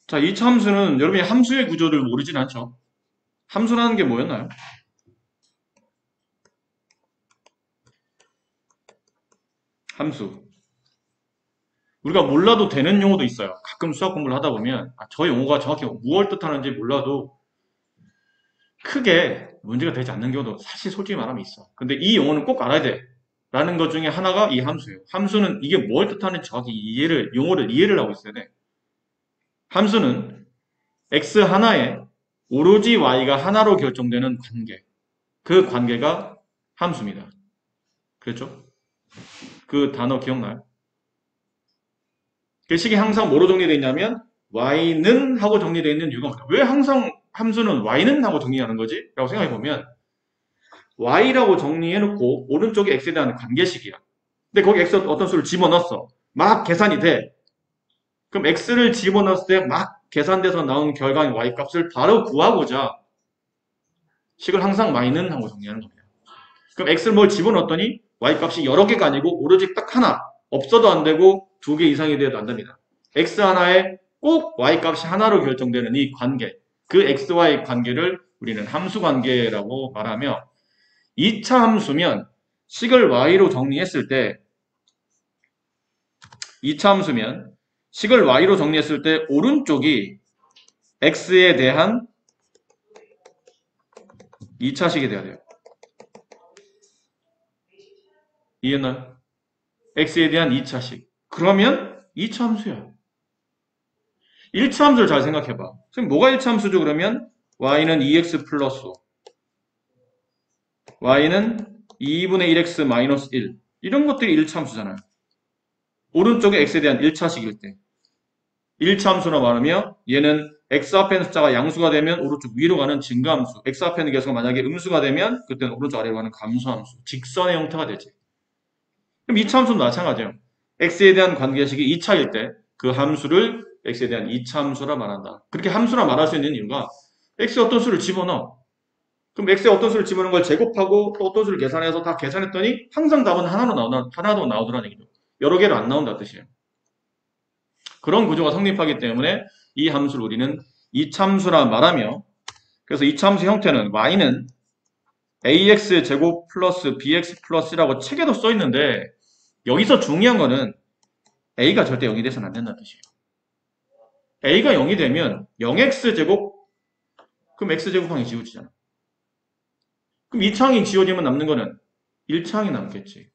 자, 이차 함수는 여러분이 함수의 구조를 모르진 않죠? 함수라는 게 뭐였나요? 함수. 우리가 몰라도 되는 용어도 있어요. 가끔 수학 공부를 하다 보면 저 용어가 정확히 무엇을 뜻하는지 몰라도 크게 문제가 되지 않는 경우도 사실 솔직히 말하면 있어. 근데 이 용어는 꼭 알아야 돼. 라는 것 중에 하나가 이 함수예요. 함수는 이게 뭘 뜻하는지 정확히 용어를 이해를 하고 있어야 돼. 함수는 x 하나에 오로지 y가 하나로 결정되는 관계. 그 관계가 함수입니다. 그렇죠? 그 단어 기억나요? 그 식이 항상 뭐로 정리되어 있냐면 y는 하고 정리되어 있는 이유가 뭐냐? 왜 항상 함수는 y는 하고 정리하는 거지? 라고 생각해 보면 y라고 정리해놓고 오른쪽에 x에 대한 관계식이야. 근데 거기 x 어떤 수를 집어넣었어. 막 계산이 돼. 그럼 x를 집어넣었을 때 막 계산돼서 나온 결과인 y 값을 바로 구하고자 식을 항상 y는 하고 정리하는 겁니다. 그럼 x를 뭘 집어넣었더니 y 값이 여러 개가 아니고 오로지 딱 하나. 없어도 안 되고 두 개 이상이 되어도 안 됩니다. x 하나에 꼭 y 값이 하나로 결정되는 이 관계. 그 xy 관계를 우리는 함수 관계라고 말하며 2차 함수면 식을 y로 정리했을 때 2차 함수면 식을 y로 정리했을 때 오른쪽이 x에 대한 2차식이 돼야 돼요. 이해했나요? x에 대한 2차식. 그러면 2차 함수야. 1차 함수를 잘 생각해봐. 선생님 뭐가 1차 함수죠? 그러면 y는 2x 플러스 5. y는 2분의 1x 마이너스 1. 이런 것들이 1차 함수잖아요. 오른쪽에 x에 대한 1차식일 때. 1차 함수라 말하며 얘는 x 앞에 있는 숫자가 양수가 되면 오른쪽 위로 가는 증가함수. x 앞에 있는 개수가 만약에 음수가 되면 그때는 오른쪽 아래로 가는 감소함수. 직선의 형태가 되지. 그럼 2차 함수는 마찬가지예요. x에 대한 관계식이 2차일 때 그 함수를 x에 대한 2차 함수라 말한다. 그렇게 함수라 말할 수 있는 이유가 x에 어떤 수를 집어넣어. 그럼 x에 어떤 수를 집어넣은 걸 제곱하고 또 어떤 수를 계산해서 다 계산했더니 항상 답은 하나로 나오더라는 얘기죠. 여러 개로 안 나온다는 뜻이에요. 그런 구조가 성립하기 때문에 이 함수를 우리는 이참수라 말하며 그래서 이참수 형태는 y는 ax 제곱 플러스 bx 플러스라고 책에도 써 있는데 여기서 중요한 거는 a가 절대 0이 돼서는 안 된다는 뜻이에요. a가 0이 되면 0x 제곱 그럼 x제곱항이 지워지잖아. 그럼 2창이 지워지면 남는 거는 1창이 남겠지.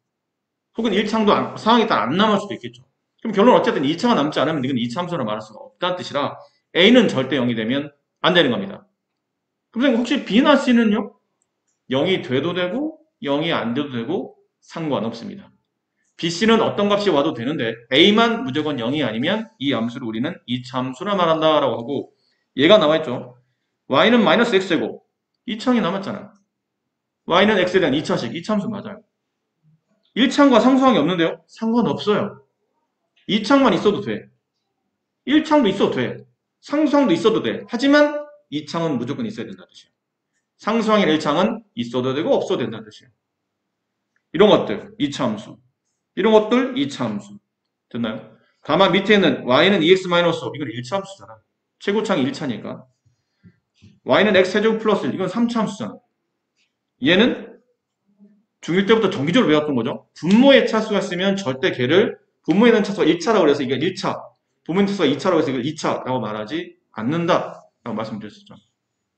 혹은 1창도 상황이 딱 안 남을 수도 있겠죠. 그럼 결론 어쨌든 2차가 남지 않으면 이건 2참수라 말할 수가 없다는 뜻이라 a는 절대 0이 되면 안 되는 겁니다. 그럼 혹시 b나 c는요? 0이 돼도 되고 0이 안 돼도 되고 상관없습니다. b, c는 어떤 값이 와도 되는데 a만 무조건 0이 아니면 이 함수를 우리는 2차함수라 말한다라고 하고 얘가 나와있죠. y는 마이너스 x제곱 2창이 남았잖아. y는 x에 대한 2차식 2차함수 맞아요. 1창과 상수항이 없는데요? 상관없어요. 2창만 있어도 돼. 1창도 있어도 돼. 상수항도 있어도 돼. 하지만 2창은 무조건 있어야 된다는 뜻이에요. 상수항인 1창은 있어도 되고 없어도 된다는 뜻이에요. 이런 것들 2차 함수. 이런 것들 2차 함수. 됐나요? 다만 밑에 있는 y는 2x-5 이건 1차 함수잖아. 최고창이 1차니까. y는 x제곱 플러스 1 이건 3차 함수잖아. 얘는 중1 때부터 정기적으로 배웠던 거죠. 분모의 차수가 있으면 절대 걔를 분모에 있는 차수가 1차라고 해서 이게 1차 분모의 차수가 2차라고 해서 이걸 2차라고 말하지 않는다 라고 말씀드렸었죠.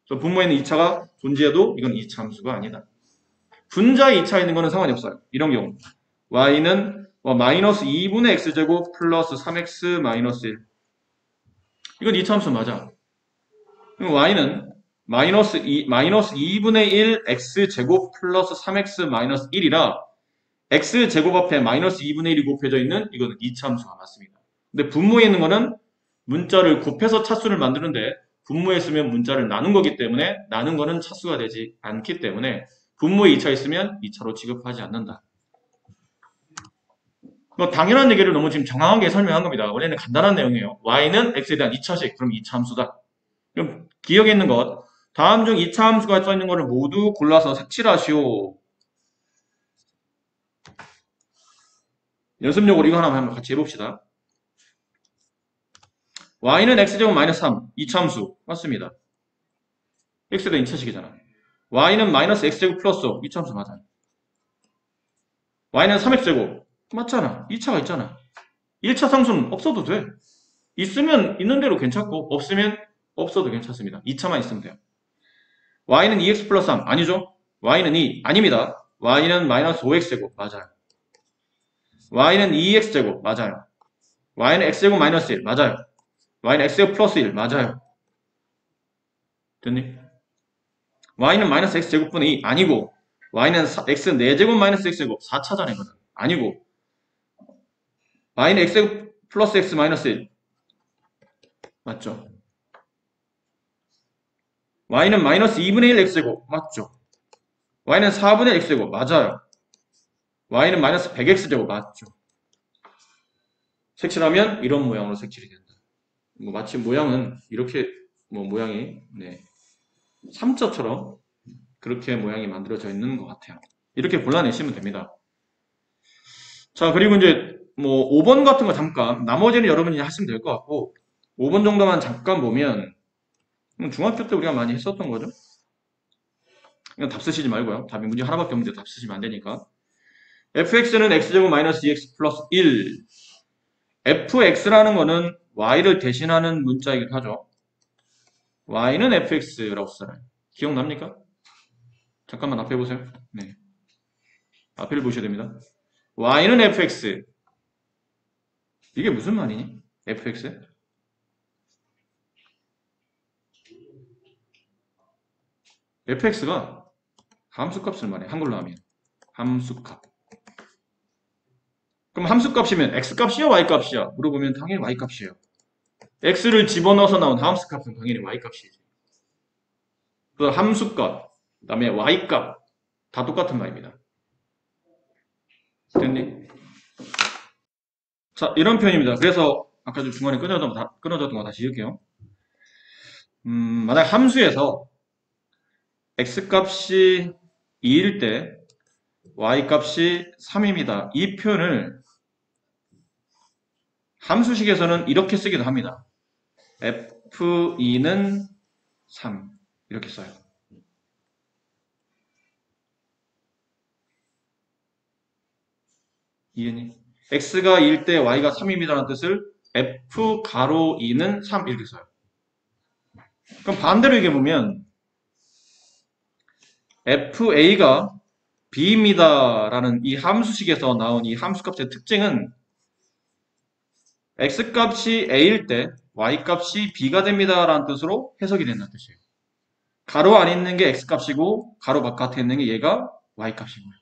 그래서 분모에 있는 2차가 존재해도 이건 2차 함수가 아니다. 분자에 2차 있는 거는 상관이 없어요. 이런 경우 y는 마이너스 2분의 x제곱 플러스 3x 마이너스 1 이건 2차 함수 맞아. 그럼 y는 마이너스 2분의 1 x제곱 플러스 3x 마이너스 1이라 x제곱 앞에 마이너스 2분의 1이 곱해져 있는 이거는 2차 함수가 맞습니다. 근데 분모에 있는 거는 문자를 곱해서 차수를 만드는데 분모에 쓰면 문자를 나눈 거기 때문에 나눈 거는 차수가 되지 않기 때문에 분모에 2차 있으면 2차로 취급하지 않는다. 뭐 당연한 얘기를 너무 지금 정확하게 설명한 겁니다. 원래는 간단한 내용이에요. y는 x에 대한 2차식, 그럼 2차 함수다. 그럼 기억에 있는 것, 다음 중 2차 함수가 써있는 거를 모두 골라서 색칠하시오. 연습용으로 이거 하나 한번 같이 해봅시다. y는 x제곱 마이너스 3, 이참수. 맞습니다. x에 대한 2차식이잖아. y는 마이너스 x제곱 플러스 5, 이참수 맞아요. y는 3x제곱. 맞잖아. 2차가 있잖아. 1차 상수는 없어도 돼. 있으면 있는 대로 괜찮고 없으면 없어도 괜찮습니다. 2차만 있으면 돼요. y는 2x 플러스 3 아니죠? y는 2 아닙니다. y는 마이너스 5x제곱 맞아요. y는 2x제곱 맞아요. y는 x제곱 마이너스 1 맞아요. y는 x제곱 플러스 1 맞아요. 됐니? y는 마이너스 x제곱분의 2 아니고 y는 x 4제곱 마이너스 x제곱 4차잖아 이거는 아니고 y는 x제곱 플러스 x 마이너스 1 맞죠? y는 마이너스 2분의 1 x제곱 맞죠? y는 4분의 1 x제곱 맞아요. y는 마이너스 100x제곱 맞죠? 색칠하면 이런 모양으로 색칠이 된다. 뭐 마치 모양은 이렇게 모양이 3자처럼 그렇게 모양이 만들어져 있는 것 같아요. 이렇게 골라내시면 됩니다. 자, 그리고 이제 5번 같은 거 잠깐 나머지는 여러분이 하시면 될 것 같고 5번 정도만 잠깐 보면 중학교 때 우리가 많이 했었던 거죠. 이건 답 쓰시지 말고요. 답이 문제 하나밖에 없는데 답 쓰시면 안 되니까. fx는 x제곱 마이너스 2x 플러스 1 fx라는 거는 y를 대신하는 문자이기도 하죠. y는 fx라고 쓰잖아요. 기억납니까? 잠깐만 앞에 보세요. 네. 앞에를 보셔야 됩니다. y는 fx. 이게 무슨 말이니? fx? fx가 함수값을 말해. 한글로 하면. 함수값. 그럼 함수값이면 x값이야 y값이야? 물어보면 당연히 y값이에요. x를 집어넣어서 나온 함수값은 당연히 y값이지. 그 함수값, 그 다음에 y값 다 똑같은 말입니다. 됐니? 자, 이런 표현입니다. 그래서 아까 좀 중간에 끊어졌던 거 다시 읽을게요. 만약 함수에서 x값이 2일 때 y값이 3입니다. 이 표현을 함수식에서는 이렇게 쓰기도 합니다. f2는 3 이렇게 써요. 이해니? x가 2일 때 y가 3입니다라는 뜻을 f 가로 2는 3 이렇게 써요. 그럼 반대로 얘기해보면 fa가 b입니다라는 이 함수식에서 나온 이 함수값의 특징은 x값이 a일 때 y값이 b가 됩니다라는 뜻으로 해석이 된다는 뜻이에요. 가로 안에 있는 게 x값이고 가로 바깥에 있는 게 얘가 y값인 거예요.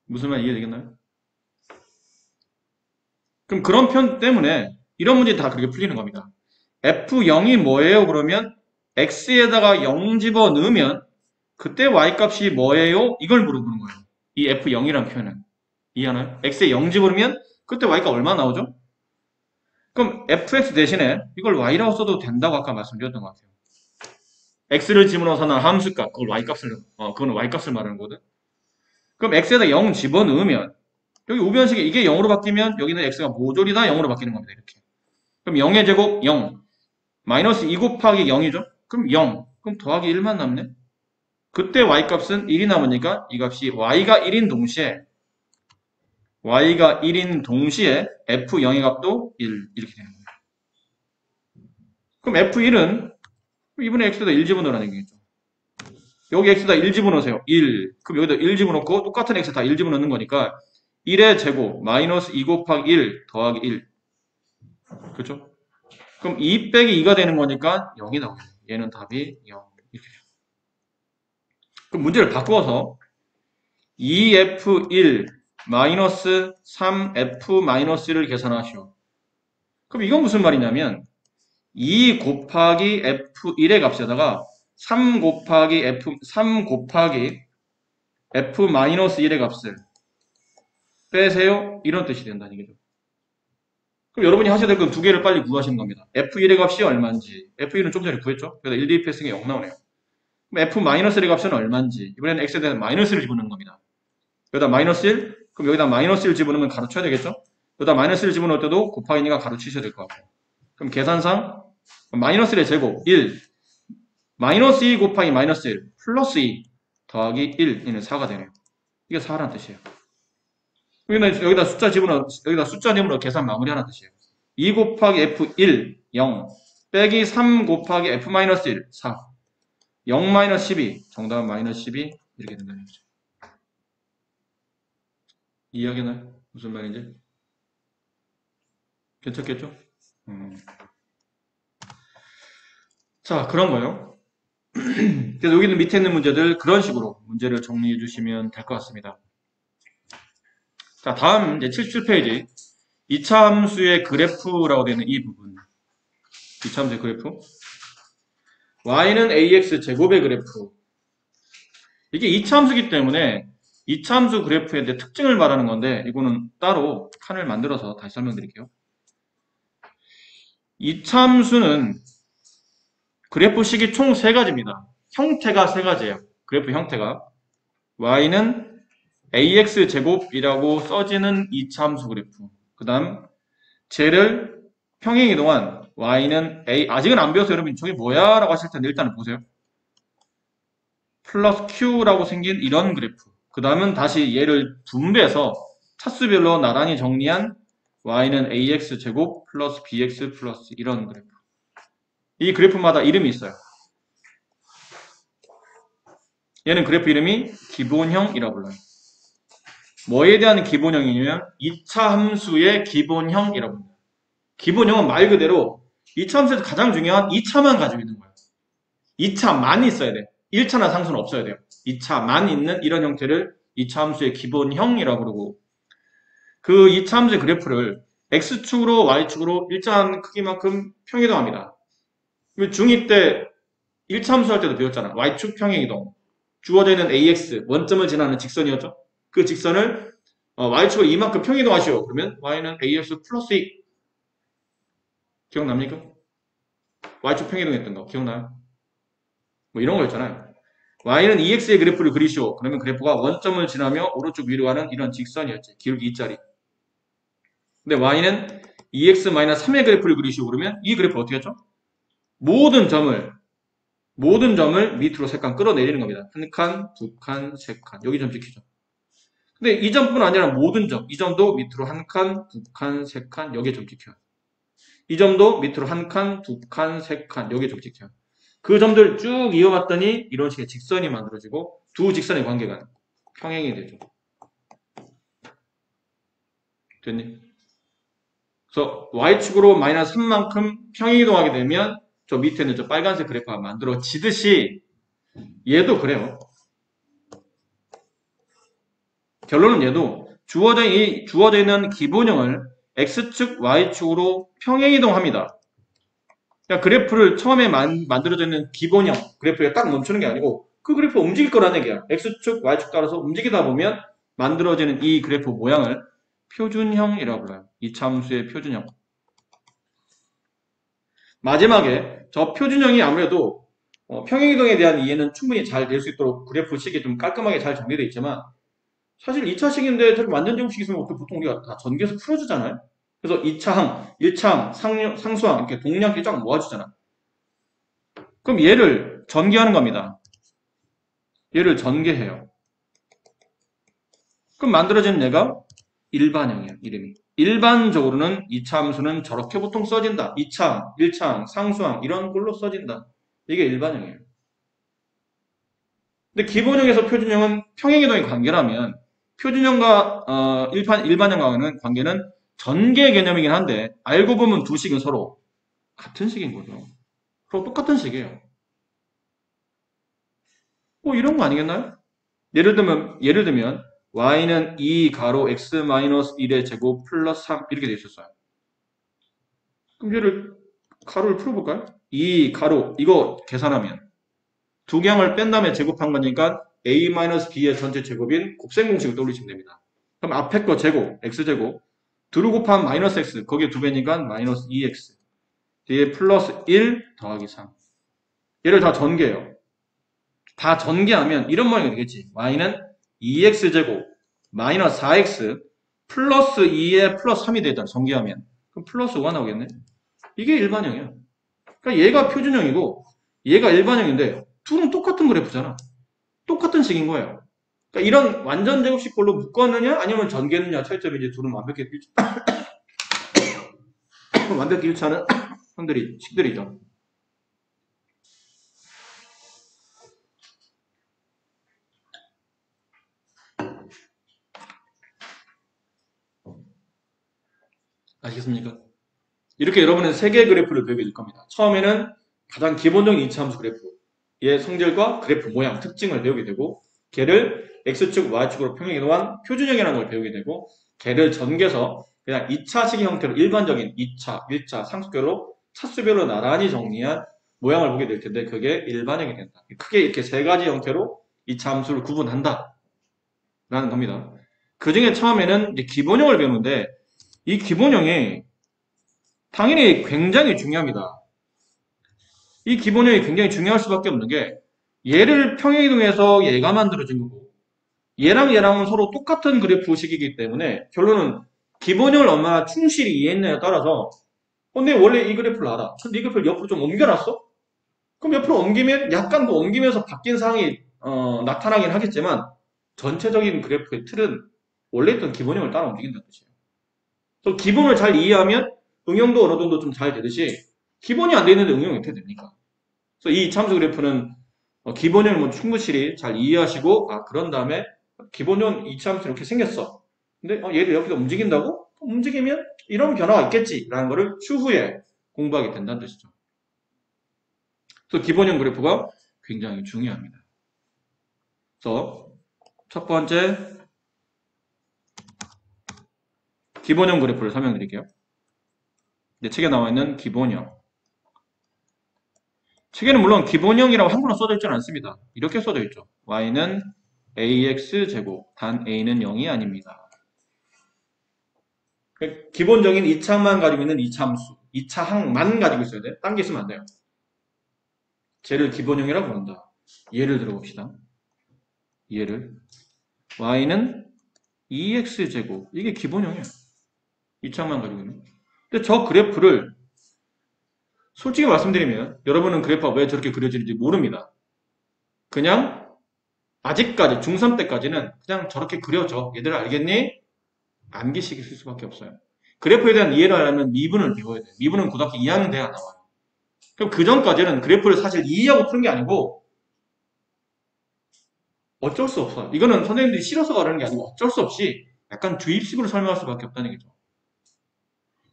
무슨 말 이해되겠나요? 그럼 그런 편 때문에 이런 문제 다 그렇게 풀리는 겁니다. f0이 뭐예요? 그러면 x에다가 0 집어 넣으면 그때 y값이 뭐예요? 이걸 물어보는 거예요. 이 f0이란 표현은. 이해하나요? x에 0 집어넣으면 그때 y가 얼마 나오죠? 그럼 fx 대신에 이걸 y라고 써도 된다고 아까 말씀드렸던 것 같아요. x를 집어넣어서 난 함수값, 그거는 y값을 말하는 거거든. 그럼 x에다 0 집어넣으면 여기 우변식에 이게 0으로 바뀌면 여기는 x가 모조리 다 0으로 바뀌는 겁니다. 이렇게. 그럼 0의 제곱 0. 마이너스 2 곱하기 0이죠? 그럼 0. 그럼 더하기 1만 남네? 그때 y값은 1이 남으니까 이 값이 y가 1인 동시에 f0의 값도 1 이렇게 되는 거예요. 그럼 f1은 2분의 x에다 1 집어넣으라는 얘기겠죠. 여기 x에다 1 집어넣으세요. 1. 그럼 여기다 1 집어넣고 똑같은 x 다 1 집어넣는 거니까 1의 제곱 마이너스 2 곱하기 1 더하기 1. 그렇죠? 그럼 2 빼기 2가 되는 거니까 0이 나오겠네요. 얘는 답이 0. 이렇게 돼요. 그럼 문제를 바꾸어서 2f1 마이너스 3f-1을 계산하시오. 그럼 이건 무슨 말이냐면 2 곱하기 f1의 값에다가 3 곱하기 f-1의 값을 빼세요. 이런 뜻이 된다는 얘기죠. 그럼 여러분이 하셔야 될 건 두 개를 빨리 구하시는 겁니다. f1의 값이 얼마인지. f1은 좀 전에 구했죠. 그래서 1 대입했으니 0 나오네요. 그럼 f-1의 값은 얼마인지. 이번에는 x에 대한 마이너스를 집어넣는 겁니다. 여기다 마이너스 1, 그럼 여기다 마이너스 1 집어넣으면 가로쳐야 되겠죠? 여기다 마이너스를 집어넣을 때도 곱하기니까 가로 치셔야 될 것 같고. 그럼 계산상 마이너스 1의 제곱 1 마이너스 2 곱하기 마이너스 1 플러스 2 더하기 1 얘는 4가 되네요. 이게 4라는 뜻이에요. 여기다 숫자 집어넣어 여기다 숫자 집어넣어 계산 마무리하는 뜻이에요. 2 곱하기 f1 0 빼기 3 곱하기 f-1 4 0-12 정답은 마이너스 12 이렇게 된다는 거죠. 이해하겠나요? 무슨 말인지? 괜찮겠죠? 자, 그런 거요. 그래서 여기는 밑에 있는 문제들 그런 식으로 문제를 정리해 주시면 될 것 같습니다. 자, 다음 이제 77페이지 2차 함수의 그래프라고 되어 있는 이 부분 2차 함수의 그래프 y는 ax 제곱의 그래프 이게 2차 함수이기 때문에 2차 함수 그래프의 특징을 말하는 건데 이거는 따로 칸을 만들어서 다시 설명드릴게요. 2차 함수는 그래프식이 총 3가지입니다. 형태가 3가지예요. 그래프 형태가 y는 ax 제곱이라고 써지는 2차 함수 그래프 그 다음 쟤를 평행이동한 y는 a 아직은 안 배웠어요. 여러분 저게 뭐야? 라고 하실 텐데 일단은 보세요. 플러스 q라고 생긴 이런 그래프 그 다음은 다시 얘를 분배해서 차수별로 나란히 정리한 y는 ax 제곱 플러스 bx 플러스 이런 그래프 이 그래프마다 이름이 있어요. 얘는 그래프 이름이 기본형이라고 불러요. 뭐에 대한 기본형이냐면 2차 함수의 기본형이라고 합니다. 기본형은 말 그대로 2차 함수에서 가장 중요한 2차만 가지고 있는 거예요. 2차만 있어야 돼. 1차나 상수는 없어야 돼요. 2차만 있는 이런 형태를 2차 함수의 기본형이라고 그러고 그 2차 함수의 그래프를 x축으로 y축으로 일정한 크기만큼 평이동합니다. 중2 때 1차 함수 할 때도 배웠잖아. y축 평행이동. 주어져 있는 ax, 원점을 지나는 직선이었죠. 그 직선을 y축을 이만큼 평이동하시오. 그러면 y는 ax 플러스 2. 기억납니까? y축 평이동했던 거 기억나요? 뭐 이런 거 있잖아요. y는 2x의 그래프를 그리시오. 그러면 그래프가 원점을 지나며 오른쪽 위로 가는 이런 직선이었지. 기울기 2짜리. 근데 y는 2x-3의 그래프를 그리시오. 그러면 이 그래프 어떻게 했죠? 모든 점을 밑으로 3칸 끌어내리는 겁니다. 1칸, 2칸, 3칸. 여기 점 찍히죠. 근데 이 점뿐 아니라 모든 점. 이 점도 밑으로 1칸, 2칸, 3칸. 여기에 점 찍혀요. 이 점도 밑으로 1칸, 2칸, 3칸. 여기에 점 찍혀요. 그 점들 쭉 이어갔더니 이런 식의 직선이 만들어지고 두 직선의 관계가 평행이 되죠. 됐니? 그래서 y축으로 마이너스 3만큼 평행이동하게 되면 저 밑에는 저 빨간색 그래프가 만들어지듯이 얘도 그래요. 결론은 얘도 주어져 있는 기본형을 x축, y축으로 평행이동합니다. 그러니까 그래프를 처음에 만들어져 있는 기본형 그래프에 딱 멈추는 게 아니고 그 그래프가 움직일 거라는 얘기야. x축, y축 따라서 움직이다 보면 만들어지는 이 그래프 모양을 표준형이라고 불러요. 이차 함수의 표준형. 마지막에 저 표준형이 아무래도 평행이동에 대한 이해는 충분히 잘 될 수 있도록 그래프식이 좀 깔끔하게 잘 정리되어 있지만 사실 2차식인데 저렇게 완전제곱식 있으면 보통 우리가 다 전개해서 풀어주잖아요. 그래서 2차항, 1차항, 상수항 이렇게 동량끼리 쫙 모아주잖아. 그럼 얘를 전개하는 겁니다. 얘를 전개해요. 그럼 만들어지는 얘가 일반형이에요. 이름이. 일반적으로는 2차 함수는 저렇게 보통 써진다. 2차항, 1차항, 상수항 이런 걸로 써진다. 이게 일반형이에요. 근데 기본형에서 표준형은 평행이동의 관계라면 표준형과 일반형과는 관계는 전개 개념이긴 한데 알고 보면 두 식은 서로 같은 식인 거죠. 서로 똑같은 식이에요. 이런 거 아니겠나요? 예를 들면 y는 2 가로 x-1의 제곱 플러스 3 이렇게 돼 있었어요. 그럼 얘를 가로를 풀어볼까요? 2 가로 이거 계산하면 두 개항을 뺀 다음에 제곱한 거니까 a-b의 전체 제곱인 곱셈 공식을 떠올리시면 됩니다. 그럼 앞에 거 제곱 x제곱 두루 곱하면 마이너스 x 거기에 두 배니까 마이너스 2x 뒤에 플러스 1 더하기 3 얘를 다 전개해요. 다 전개하면 이런 모양이 되겠지. y는 2x제곱 마이너스 4x 플러스 2에 플러스 3이 되다. 전개하면. 그럼 플러스 5가 나오겠네. 이게 일반형이야. 그러니까 얘가 표준형이고 얘가 일반형인데 둘은 똑같은 그래프잖아. 똑같은 식인 거예요. 그러니까 이런 완전 제곱식꼴로 묶었느냐 아니면 전개느냐 차이점이 이제 둘은 완벽히 완벽히 일치하는 식들이죠. 아시겠습니까? 이렇게 여러분은 세 개의 그래프를 배우게 될 겁니다. 처음에는 가장 기본적인 이차함수 그래프의 성질과 그래프 모양, 특징을 배우게 되고 걔를 X축, Y축으로 평행이동한 표준형이라는 걸 배우게 되고 걔를 전개해서 그냥 2차식 형태로 일반적인 2차, 1차, 상수별로 차수별로 나란히 정리한 모양을 보게 될 텐데 그게 일반형이 된다. 크게 이렇게 세 가지 형태로 2차 함수를 구분한다. 라는 겁니다. 그 중에 처음에는 이제 기본형을 배우는데 이 기본형이 당연히 굉장히 중요합니다. 이 기본형이 굉장히 중요할 수밖에 없는 게 얘를 평행이동해서 얘가 만들어진 거고 얘랑 얘랑은 서로 똑같은 그래프식이기 때문에 결론은 기본형을 얼마나 충실히 이해했느냐에 따라서 근데 원래 이 그래프를 알아. 근데 이 그래프를 옆으로 좀 옮겨놨어? 그럼 옆으로 옮기면 약간 더 옮기면서 바뀐 상황이 나타나긴 하겠지만 전체적인 그래프의 틀은 원래 있던 기본형을 따라 움직인다는 뜻이에요. 그래서 기본을 잘 이해하면 응용도 어느 정도 좀 잘 되듯이 기본이 안 돼 있는데 응용이 어떻게 됩니까? 그래서 이 참수 그래프는 기본형을 뭐 충분히 잘 이해하시고 그런 다음에 기본형 이차함수 이렇게 생겼어. 근데 얘를 이렇게 움직인다고? 움직이면 이런 변화가 있겠지라는 거를 추후에 공부하게 된다는 뜻이죠. 그래서 기본형 그래프가 굉장히 중요합니다. 그래서 첫 번째 기본형 그래프를 설명드릴게요. 책에 나와 있는 기본형. 책에는 물론 기본형이라고 한글로 써져 있지는 않습니다. 이렇게 써져 있죠. y는 ax제곱, 단 a는 0이 아닙니다. 기본적인 2차항만 가지고 있는 2차함수, 2차항만 가지고 있어야 돼. 딴 게 있으면 안 돼요. 쟤를 기본형이라고 부른다. 예를 들어봅시다. 얘를 y는 2x제곱, 이게 기본형이에요. 2차항만 가지고 있는. 근데 저 그래프를 솔직히 말씀드리면 여러분은 그래프가 왜 저렇게 그려지는지 모릅니다. 그냥 아직까지 중3 때까지는 그냥 저렇게 그려져. 얘들 알겠니? 암기식 있을 수밖에 없어요. 그래프에 대한 이해를 하려면 미분을 배워야 돼요. 미분은 고등학교 2학년 돼야 나와요. 그럼 그 전까지는 그래프를 사실 이해하고 푸는 게 아니고 어쩔 수 없어요. 이거는 선생님들이 싫어서 가르는 게 아니고 어쩔 수 없이 약간 주입식으로 설명할 수밖에 없다는 얘기죠.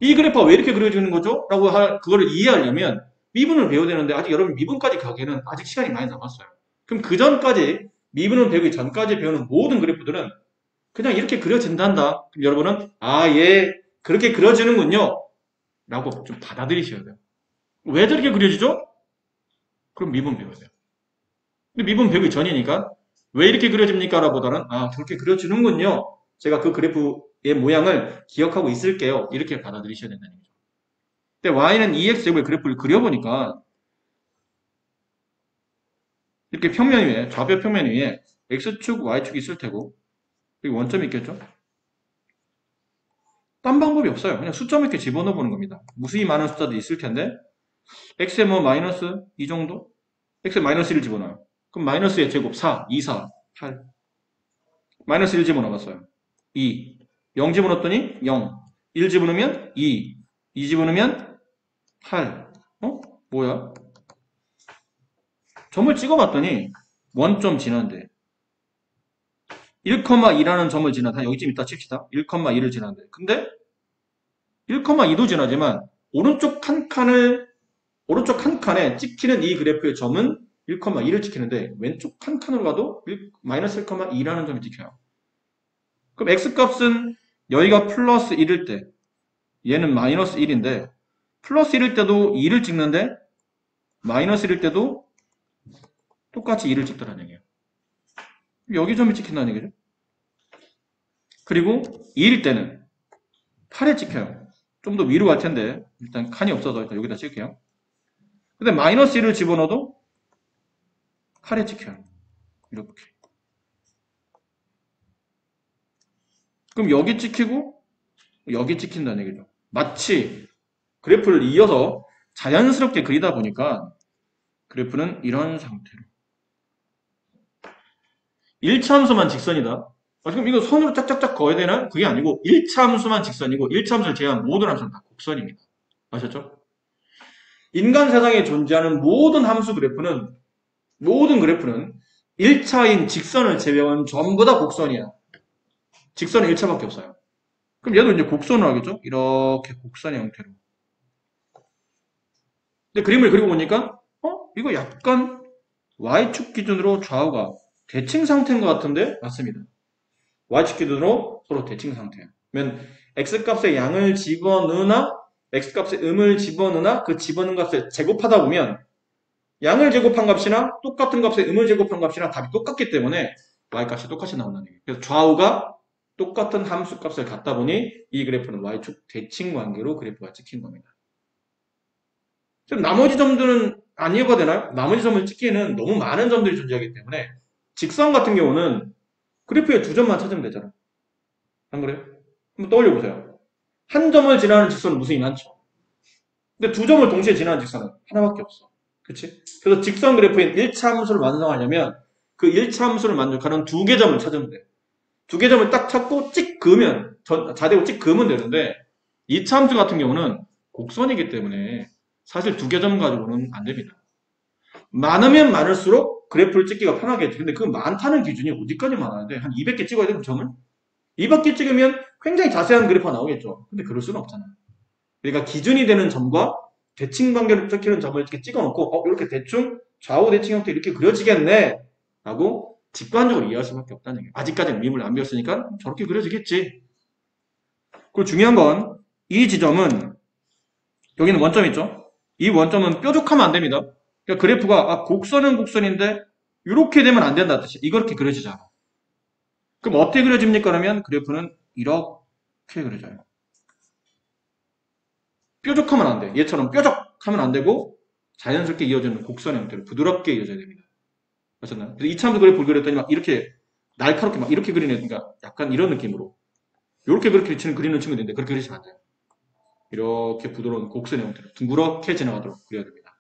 이 그래프가 왜 이렇게 그려지는 거죠? 라고 그거를 이해하려면 미분을 배워야 되는데 아직 여러분 미분까지 가기에는 아직 시간이 많이 남았어요. 그럼 그 전까지 미분을 배우기 전까지 배우는 모든 그래프들은 그냥 이렇게 그려진단다. 그럼 여러분은 얘 그렇게 그려지는군요. 라고 좀 받아들이셔야 돼요. 왜 저렇게 그려지죠? 그럼 미분 배워야 돼요. 근데 미분 배우기 전이니까 왜 이렇게 그려집니까? 라보다는 저렇게 그려지는군요. 제가 그 그래프의 모양을 기억하고 있을게요. 이렇게 받아들이셔야 된다는 거죠. 근데 y는 2x제곱의 그래프를 그려보니까 이렇게 평면 위에, 좌표 평면 위에 x축, y축이 있을 테고 여기 원점이 있겠죠? 딴 방법이 없어요. 그냥 숫점 이렇게 집어넣어 보는 겁니다. 무수히 많은 숫자들이 있을 텐데 x에 뭐 마이너스 이 정도? x에 마이너스 1을 집어넣어요. 그럼 마이너스의 제곱 4, 2, 4, 8 마이너스 1 집어넣었어요. 2 0 집어넣었더니 0 1 집어넣으면 2 2 집어넣으면 8 뭐야? 점을 찍어봤더니 원점 지난데 1,2라는 점을 지나다 여기쯤 있다 칩시다. 1,2를 지나는데 근데 1,2도 지나지만 오른쪽 한 칸에 찍히는 이 그래프의 점은 1,2를 찍히는데 왼쪽 한 칸으로 가도 마이너스 1,2라는 점이 찍혀요. 그럼 x값은 여기가 플러스 1일 때 얘는 마이너스 1인데 플러스 1일 때도 2를 찍는데 마이너스 1일 때도 똑같이 2를 찍더라는 얘기예요. 여기 점이 찍힌다는 얘기죠. 그리고 2일 때는 8에 찍혀요. 좀 더 위로 갈 텐데 일단 칸이 없어서 일단 여기다 찍을게요. 근데 마이너스 1을 집어넣어도 8에 찍혀요. 이렇게. 그럼 여기 찍히고 여기 찍힌다는 얘기죠. 마치 그래프를 이어서 자연스럽게 그리다 보니까 그래프는 이런 상태로 1차 함수만 직선이다. 지금 이거 선으로 짝짝짝 그어야 되나? 그게 아니고 1차 함수만 직선이고 1차 함수를 제외한 모든 함수는 다 곡선입니다. 아셨죠? 인간 세상에 존재하는 모든 그래프는 1차인 직선을 제외한 전부 다 곡선이야. 직선은 1차밖에 없어요. 그럼 얘도 이제 곡선을 하겠죠? 이렇게 곡선의 형태로. 근데 그림을 그리고 보니까 이거 약간 Y축 기준으로 좌우가 대칭 상태인 것 같은데? 맞습니다. Y축 기준으로 서로 대칭 상태예요. 그러면 X값의 양을 집어넣으나 X값의 음을 집어넣으나 그 집어넣은 값을 제곱하다 보면 양을 제곱한 값이나 똑같은 값의 음을 제곱한 값이나 답이 똑같기 때문에 Y값이 똑같이 나온다는 얘기예요. 그래서 좌우가 똑같은 함수 값을 갖다 보니 이 그래프는 Y축 대칭 관계로 그래프가 찍힌 겁니다. 지금 나머지 점들은 안 이해가 되나요? 나머지 점을 찍기에는 너무 많은 점들이 존재하기 때문에 직선 같은 경우는 그래프에 두 점만 찾으면 되잖아. 안 그래요? 한번 떠올려보세요. 한 점을 지나는 직선은 무수히 많죠. 근데 두 점을 동시에 지나는 직선은 하나밖에 없어. 그치? 그래서 직선 그래프인 1차 함수를 완성하려면 그 1차 함수를 만족하는 두 개 점을 찾으면 돼. 두 개 점을 딱 찾고 찍 그으면, 자대고 찍 그으면 되는데 2차 함수 같은 경우는 곡선이기 때문에 사실 두 개 점 가지고는 안 됩니다. 많으면 많을수록 그래프를 찍기가 편하겠지. 근데 그 많다는 기준이 어디까지 많아야 돼? 한 200개 찍어야 돼, 그 점을? 200개 찍으면 굉장히 자세한 그래프가 나오겠죠. 근데 그럴 수는 없잖아요. 그러니까 기준이 되는 점과 대칭 관계를 찍히는 점을 이렇게 찍어놓고 이렇게 대충 좌우 대칭 형태 이렇게 그려지겠네 라고 직관적으로 이해할 수밖에 없다는 얘기예요. 아직까지는 미분을 안 배웠으니까 저렇게 그려지겠지. 그리고 중요한 건 이 지점은 여기는 원점 있죠? 이 원점은 뾰족하면 안 됩니다. 그러니까 그래프가 곡선은 곡선인데 이렇게 되면 안 된다 뜻이 이렇게 그려지잖아. 그럼 어떻게 그려집니까? 그러면 그래프는 이렇게 그려져요. 뾰족하면 안 돼. 얘처럼 뾰족하면 안 되고 자연스럽게 이어지는 곡선의 형태로 부드럽게 이어져야 됩니다. 아셨나요? 그래서 이참도 그래프를 그렸더니 막 이렇게 날카롭게 막 이렇게 그리는 애니까 약간 이런 느낌으로 이렇게 그렇게 그리는 친구들인데 그렇게 그리시면 안 돼요. 이렇게 부드러운 곡선의 형태로 둥그렇게 지나가도록 그려야 됩니다.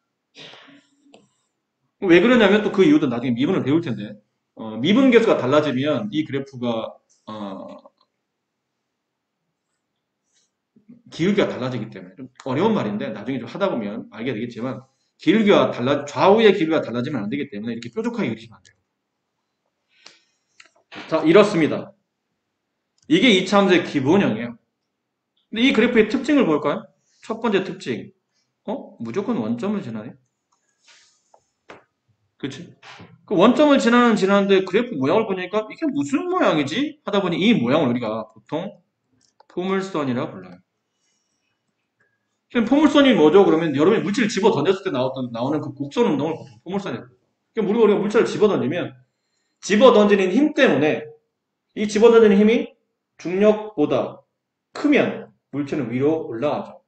왜 그러냐면 또 그 이유도 나중에 미분을 배울 텐데 미분 개수가 달라지면 이 그래프가 기울기가 달라지기 때문에 좀 어려운 말인데 나중에 좀 하다 보면 알게 되겠지만 좌우의 기울기가 달라지면 안 되기 때문에 이렇게 뾰족하게 그리시면 안 돼요. 자, 이렇습니다. 이게 이차 함수의 기본형이에요. 근데 이 그래프의 특징을 볼까요? 첫 번째 특징. 무조건 원점을 지나네? 그치? 그 원점을 지나는데 그래프 모양을 보니까 이게 무슨 모양이지? 하다 보니 이 모양을 우리가 보통 포물선이라고 불러요. 지금 포물선이 뭐죠? 그러면 여러분이 물질을 집어 던졌을 때 나오는 그 곡선 운동을 보통 포물선이라고 불러요. 그러니까 우리가 물질을 집어 던지면 집어 던지는 힘 때문에 이 집어 던지는 힘이 중력보다 크면 물체는 위로 올라가죠.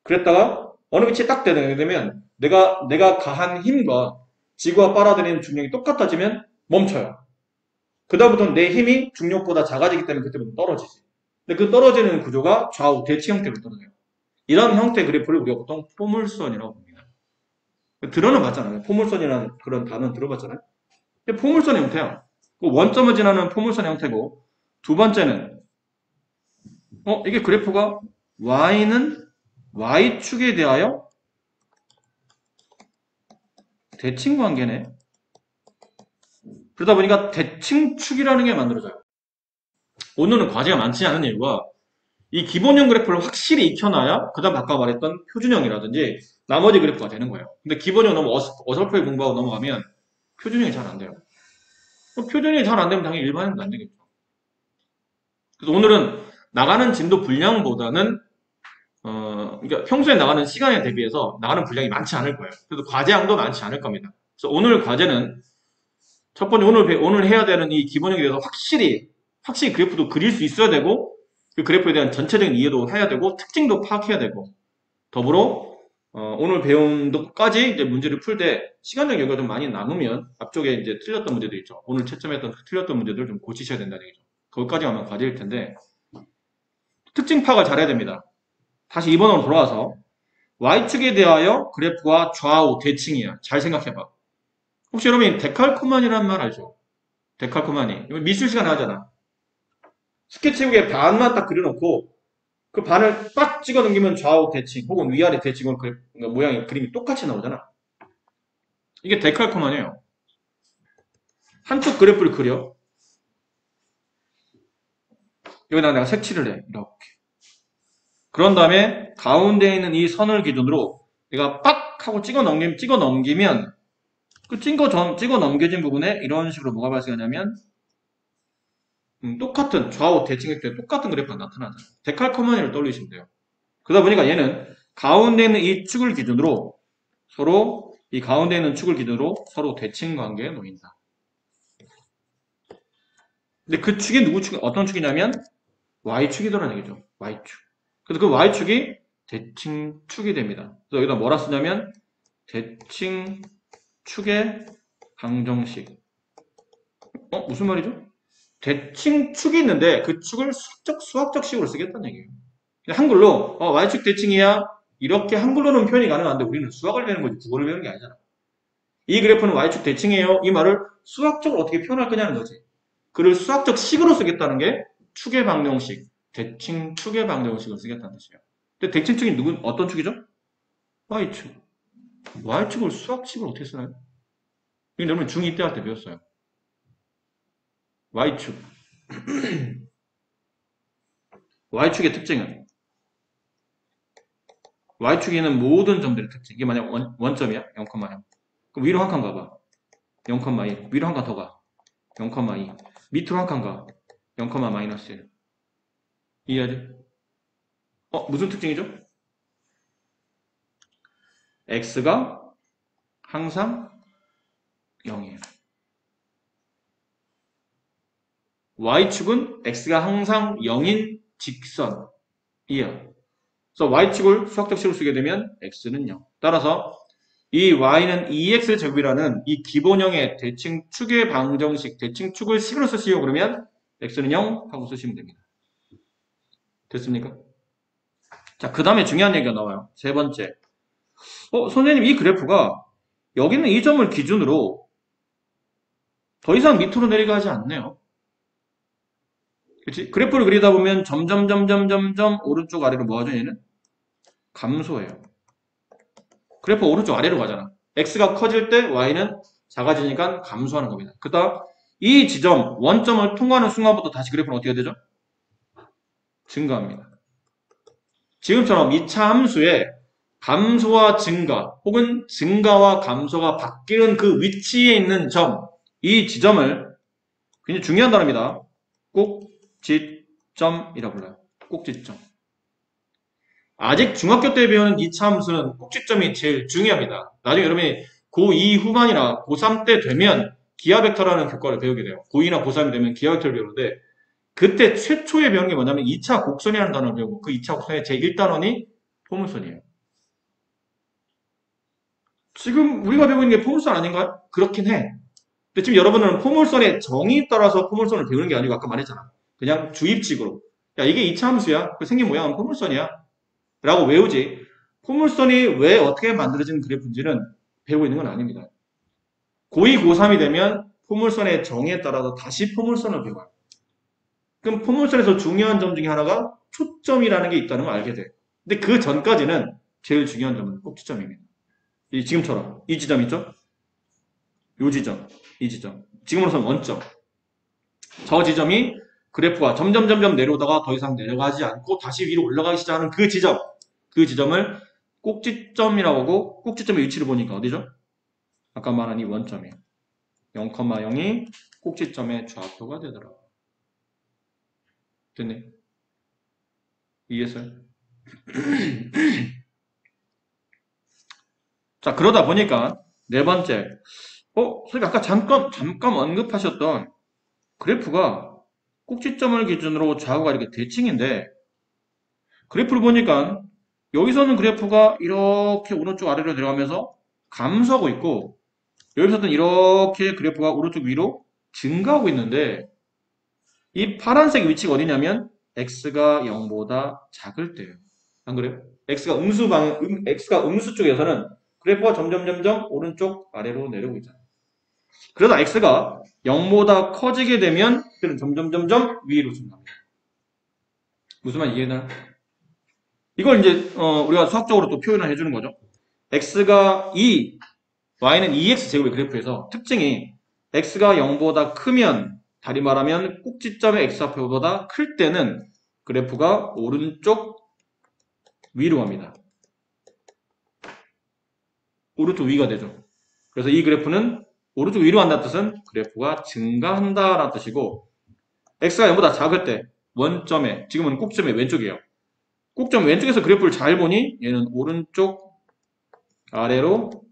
그랬다가 어느 위치에 딱 되면 내가 가한 힘과 지구가 빨아들이는 중력이 똑같아지면 멈춰요. 그다음부터는 내 힘이 중력보다 작아지기 때문에 그때부터 떨어지지. 근데 그 떨어지는 구조가 좌우 대칭 형태로 떨어져요. 이런 형태의 그래프를 우리가 보통 포물선이라고 봅니다. 들어는 봤잖아요. 포물선이라는 그런 단어는 들어봤잖아요. 포물선 형태야. 원점을 지나는 포물선 형태고 두 번째는 이게 그래프가 Y는 Y축에 대하여 대칭 관계네. 그러다 보니까 대칭축이라는 게 만들어져요. 오늘은 과제가 많지 않은 이유가 이 기본형 그래프를 확실히 익혀놔야 그 다음 아까 말했던 표준형이라든지 나머지 그래프가 되는 거예요. 근데 기본형 너무 어설프게 공부하고 넘어가면 표준형이 잘 안 돼요. 표준형이 잘 안 되면 당연히 일반형도 안 되겠죠. 그래서 오늘은 나가는 진도 분량보다는 그러니까 평소에 나가는 시간에 대비해서 나가는 분량이 많지 않을 거예요. 그래서 과제량도 많지 않을 겁니다. 그래서 오늘 과제는 첫 번째 오늘 해야 되는 이 기본형에 대해서 확실히 그래프도 그릴 수 있어야 되고 그 그래프에 대한 전체적인 이해도 해야 되고 특징도 파악해야 되고 더불어 오늘 배운 것까지 이제 문제를 풀 때 시간적 여유가 좀 많이 남으면 앞쪽에 이제 틀렸던 문제들 있죠. 오늘 채점했던 틀렸던 문제들 좀 고치셔야 된다는 얘기죠. 거기까지 가면 과제일 텐데 특징 파악을 잘해야 됩니다. 다시 2번으로 돌아와서 Y축에 대하여 그래프와 좌우 대칭이야. 잘 생각해봐. 혹시 여러분 데칼코마니라는 말 알죠? 데칼코마니. 이거 미술 시간에 하잖아. 스케치북에 반만 딱 그려놓고 그 반을 빡 찍어 넘기면 좌우 대칭 혹은 위아래 대칭으로 그러니까 모양이 그림이 똑같이 나오잖아. 이게 데칼코마니예요. 한쪽 그래프를 그려. 여기다가 내가 색칠을 해. 이렇게. 그런 다음에 가운데 있는 이 선을 기준으로 내가 빡 하고 찍어 넘기면 그 찍어 넘겨진 부분에 이런 식으로 뭐가 발생하냐면 똑같은 좌우 대칭액도에 똑같은 그래프가 나타나잖아요. 데칼코마니를 떠올리시면 돼요. 그러다 보니까 얘는 가운데 있는 이 축을 기준으로 이 가운데 있는 축을 기준으로 서로 대칭 관계에 놓인다. 근데 그 축이 어떤 축이냐면 Y축이더라는 얘기죠. Y축. 그래서 그 Y축이 대칭축이 됩니다. 그래서 여기다 뭐라 쓰냐면 대칭축의 방정식. 무슨 말이죠? 대칭축이 있는데 그 축을 수학적 식으로 쓰겠다는 얘기예요. 한글로 Y축 대칭이야. 이렇게 한글로는 표현이 가능한데 우리는 수학을 배우는 거지 국어를 배우는 게 아니잖아. 이 그래프는 Y축 대칭이에요. 이 말을 수학적으로 어떻게 표현할 거냐는 거지. 그를 수학적 식으로 쓰겠다는 게 축의 방정식, 대칭축의 방정식을 쓰겠다는 뜻이에요. 근데 대칭축이 어떤 축이죠? Y축. Y축을 수학식으로 어떻게 쓰나요? 이거 여러분 중2 때 할 때 배웠어요. Y축. Y축의 특징은 Y축에 있는 모든 점들의 특징. 이게 만약 원점이야? 0,0. 그럼 위로 한 칸 가봐. 0,1. 위로 한 칸 더 가. 0,2. 밑으로 한 칸 가. 0,-1. 이해하지? 무슨 특징이죠? x가 항상 0이에요. y축은 x가 항상 0인 직선이에요. 그래서 y축을 수학적 식으로 쓰게 되면 x는 0. 따라서 이 y는 2x 제곱이라는 이 기본형의 대칭축의 방정식, 대칭축을 식으로 쓰시오 그러면 x는 0 하고 쓰시면 됩니다. 됐습니까? 자, 그 다음에 중요한 얘기가 나와요. 세 번째. 선생님, 이 그래프가 여기 있는 이 점을 기준으로 더 이상 밑으로 내려가지 않네요. 그치? 그래프를 그리다 보면 점점 오른쪽 아래로 뭐 하죠, 얘는? 감소해요. 그래프 오른쪽 아래로 가잖아. x가 커질 때 y는 작아지니까 감소하는 겁니다. 그 다음, 이 지점, 원점을 통과하는 순간부터 다시 그래프는 어떻게 되죠? 증가합니다. 지금처럼 2차 함수에 감소와 증가 혹은 증가와 감소가 바뀌는 그 위치에 있는 점, 이 지점을 굉장히 중요한 단어입니다. 꼭지점이라고 불러요. 꼭지점. 아직 중학교 때 배우는 2차 함수는 꼭지점이 제일 중요합니다. 나중에 여러분이 고2 후반이나 고3 때 되면 기하 벡터라는 교과를 배우게 돼요. 고2나 고3이 되면 기하 벡터를 배우는데 그때 최초에 배우는 게 뭐냐면 2차 곡선이라는 단어를 배우고 그 2차 곡선의 제1단원이 포물선이에요. 지금 우리가 배우고 있는 게 포물선 아닌가요? 그렇긴 해. 근데 지금 여러분은 포물선의 정의에 따라서 포물선을 배우는 게 아니고 아까 말했잖아. 그냥 주입식으로. 야, 이게 2차 함수야. 그 생긴 모양은 포물선이야. 라고 외우지. 포물선이 왜 어떻게 만들어진 그래프인지는 배우고 있는 건 아닙니다. 고2, 고3이 되면 포물선의 정의에 따라서 다시 포물선을 배워요. 그럼 포물선에서 중요한 점 중에 하나가 초점이라는 게 있다는 걸 알게 돼. 근데 그 전까지는 제일 중요한 점은 꼭지점입니다. 지금처럼 이 지점 있죠? 이 지점, 이 지점. 지금으로서는 원점. 저 지점이 그래프가 점점 내려오다가 더 이상 내려가지 않고 다시 위로 올라가기 시작하는 그 지점. 그 지점을 꼭지점이라고 하고 꼭지점의 위치를 보니까 어디죠? 아까 말한 이 원점이에요. 0,0이 꼭지점의 좌표가 되더라고요. 됐네? 이해했어요? 자, 그러다 보니까 네 번째. 선생님 아까 잠깐 언급하셨던 그래프가 꼭지점을 기준으로 좌우가 이렇게 대칭인데 그래프를 보니까 여기서는 그래프가 이렇게 오른쪽 아래로 내려가면서 감소하고 있고 여기서는 이렇게 그래프가 오른쪽 위로 증가하고 있는데 이 파란색 위치가 어디냐면 x가 0보다 작을 때예요. 안 그래요? x가 음수 쪽에서는 그래프가 점점 오른쪽 아래로 내려오고 있잖아요. 그러다 x가 0보다 커지게 되면 그는 점점 위로 증가합니다. 무슨 말 이해되나요? 이걸 이제 우리가 수학적으로 또 표현을 해주는 거죠. x가 2, y는 2x 제곱의 그래프에서 특징이 x가 0보다 크면 다리 말하면 꼭지점의 x좌표보다 클 때는 그래프가 오른쪽 위로 갑니다. 오른쪽 위가 되죠. 그래서 이 그래프는 오른쪽 위로 간다는 뜻은 그래프가 증가한다라는 뜻이고 x가 0보다 작을 때 원점에 지금은 꼭점의 왼쪽이에요. 꼭점 왼쪽에서 그래프를 잘 보니 얘는 오른쪽 아래로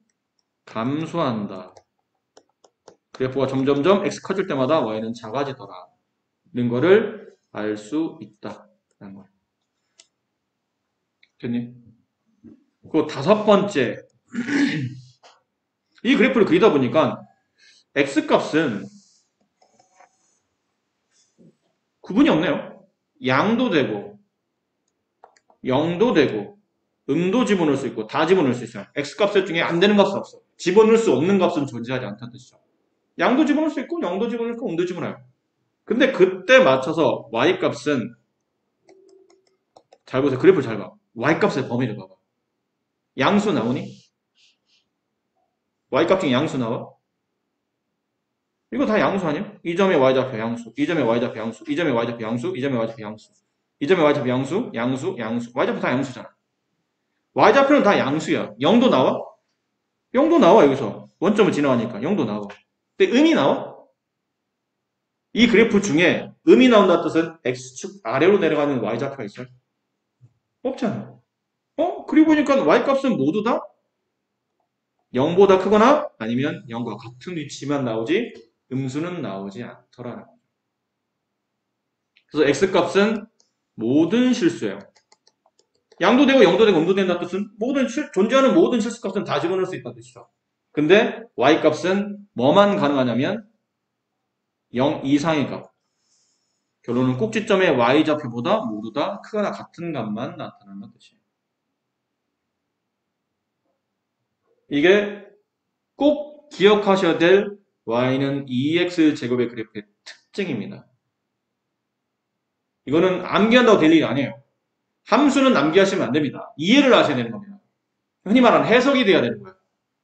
감소한다. 그래프가 점점점 x 커질 때마다 y는 작아지더라는 거를 알 수 있다라는 거예요. 됐니? 그 다섯 번째 이 그래프를 그리다 보니까 x값은 구분이 없네요. 양도 되고 0도 되고 음도 집어넣을 수 있고 다 집어넣을 수 있어요. x값 중에 안 되는 값은 없어. 집어넣을 수 없는 값은 존재하지 않다는 뜻이죠. 양도 집어넣을 수 있고 0도 집어넣을 수 있고 음도 집어넣어요. 근데 그때 맞춰서 y값은 잘 보세요. 그래프 잘 봐. y값의 범위를 봐봐. 양수 나오니? y값 중에 양수 나와? 이거 다 양수 아니야? 이 점의 y좌표 양수, 이 점의 y좌표 양수, 이 점의 y좌표 양수, 이 점의 y좌표 양수, 이 점의 y좌표 양수, 양수, y좌표 다 양수잖아. y좌표는 다 양수야. 0도 나와? 0도 나와 여기서. 원점을 지나가니까 0도 나와. 근데 음이 나와? 이 그래프 중에 음이 나온다는 뜻은 x축 아래로 내려가는 y좌표가 있어요? 없잖아. 그리고 보니까 y값은 모두 다 0보다 크거나 아니면 0과 같은 위치만 나오지 음수는 나오지 않더라. 그래서 x값은 모든 실수예요. 양도 되고 0도 되고 음도 된다는 뜻은 존재하는 모든 실수값은 다 집어넣을 수 있다는 뜻이죠. 근데 y값은 뭐만 가능하냐면 0 이상의 값. 결론은 꼭지점의 y좌표보다 모두 다 크거나 같은 값만 나타난다는 뜻이에요. 이게 꼭 기억하셔야 될 y는 2x제곱의 그래프의 특징입니다. 이거는 암기한다고 될 일이 아니에요. 함수는 암기하시면 안 됩니다. 이해를 하셔야 되는 겁니다. 흔히 말하는 해석이 돼야 되는 거예요.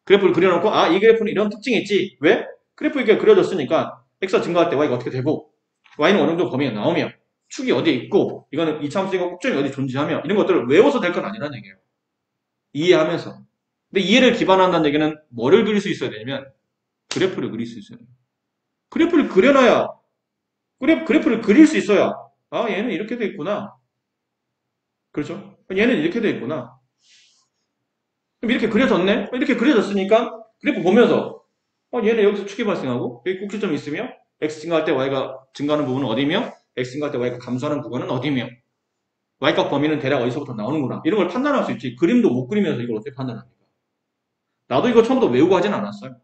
그래프를 그려놓고 이 그래프는 이런 특징이 있지. 왜? 그래프 이렇게 그려졌으니까 x가 증가할 때 y가 어떻게 되고 y는 어느 정도 범위가 나오며 축이 어디에 있고 이거는 이차함수니까 꼭점이 어디 존재하며 이런 것들을 외워서 될 건 아니라는 얘기예요. 이해하면서. 근데 이해를 기반한다는 얘기는 뭐를 그릴 수 있어야 되냐면 그래프를 그릴 수 있어야 돼요. 그래프를 그려놔야 그래프를 그릴 수 있어야 얘는 이렇게 돼 있구나. 그렇죠? 얘는 이렇게 돼 있구나. 그럼 이렇게 그려졌네? 이렇게 그려졌으니까 그래프 보면서 얘는 여기서 축이 발생하고 여기 꼭지점이 있으며 x 증가할 때 y가 증가하는 부분은 어디며 x 증가할 때 y가 감소하는 부분은 어디며 y값 범위는 대략 어디서부터 나오는구나. 이런 걸 판단할 수 있지. 그림도 못 그리면서 이걸 어떻게 판단합니까? 나도 이거 처음부터 외우고 하진 않았어요.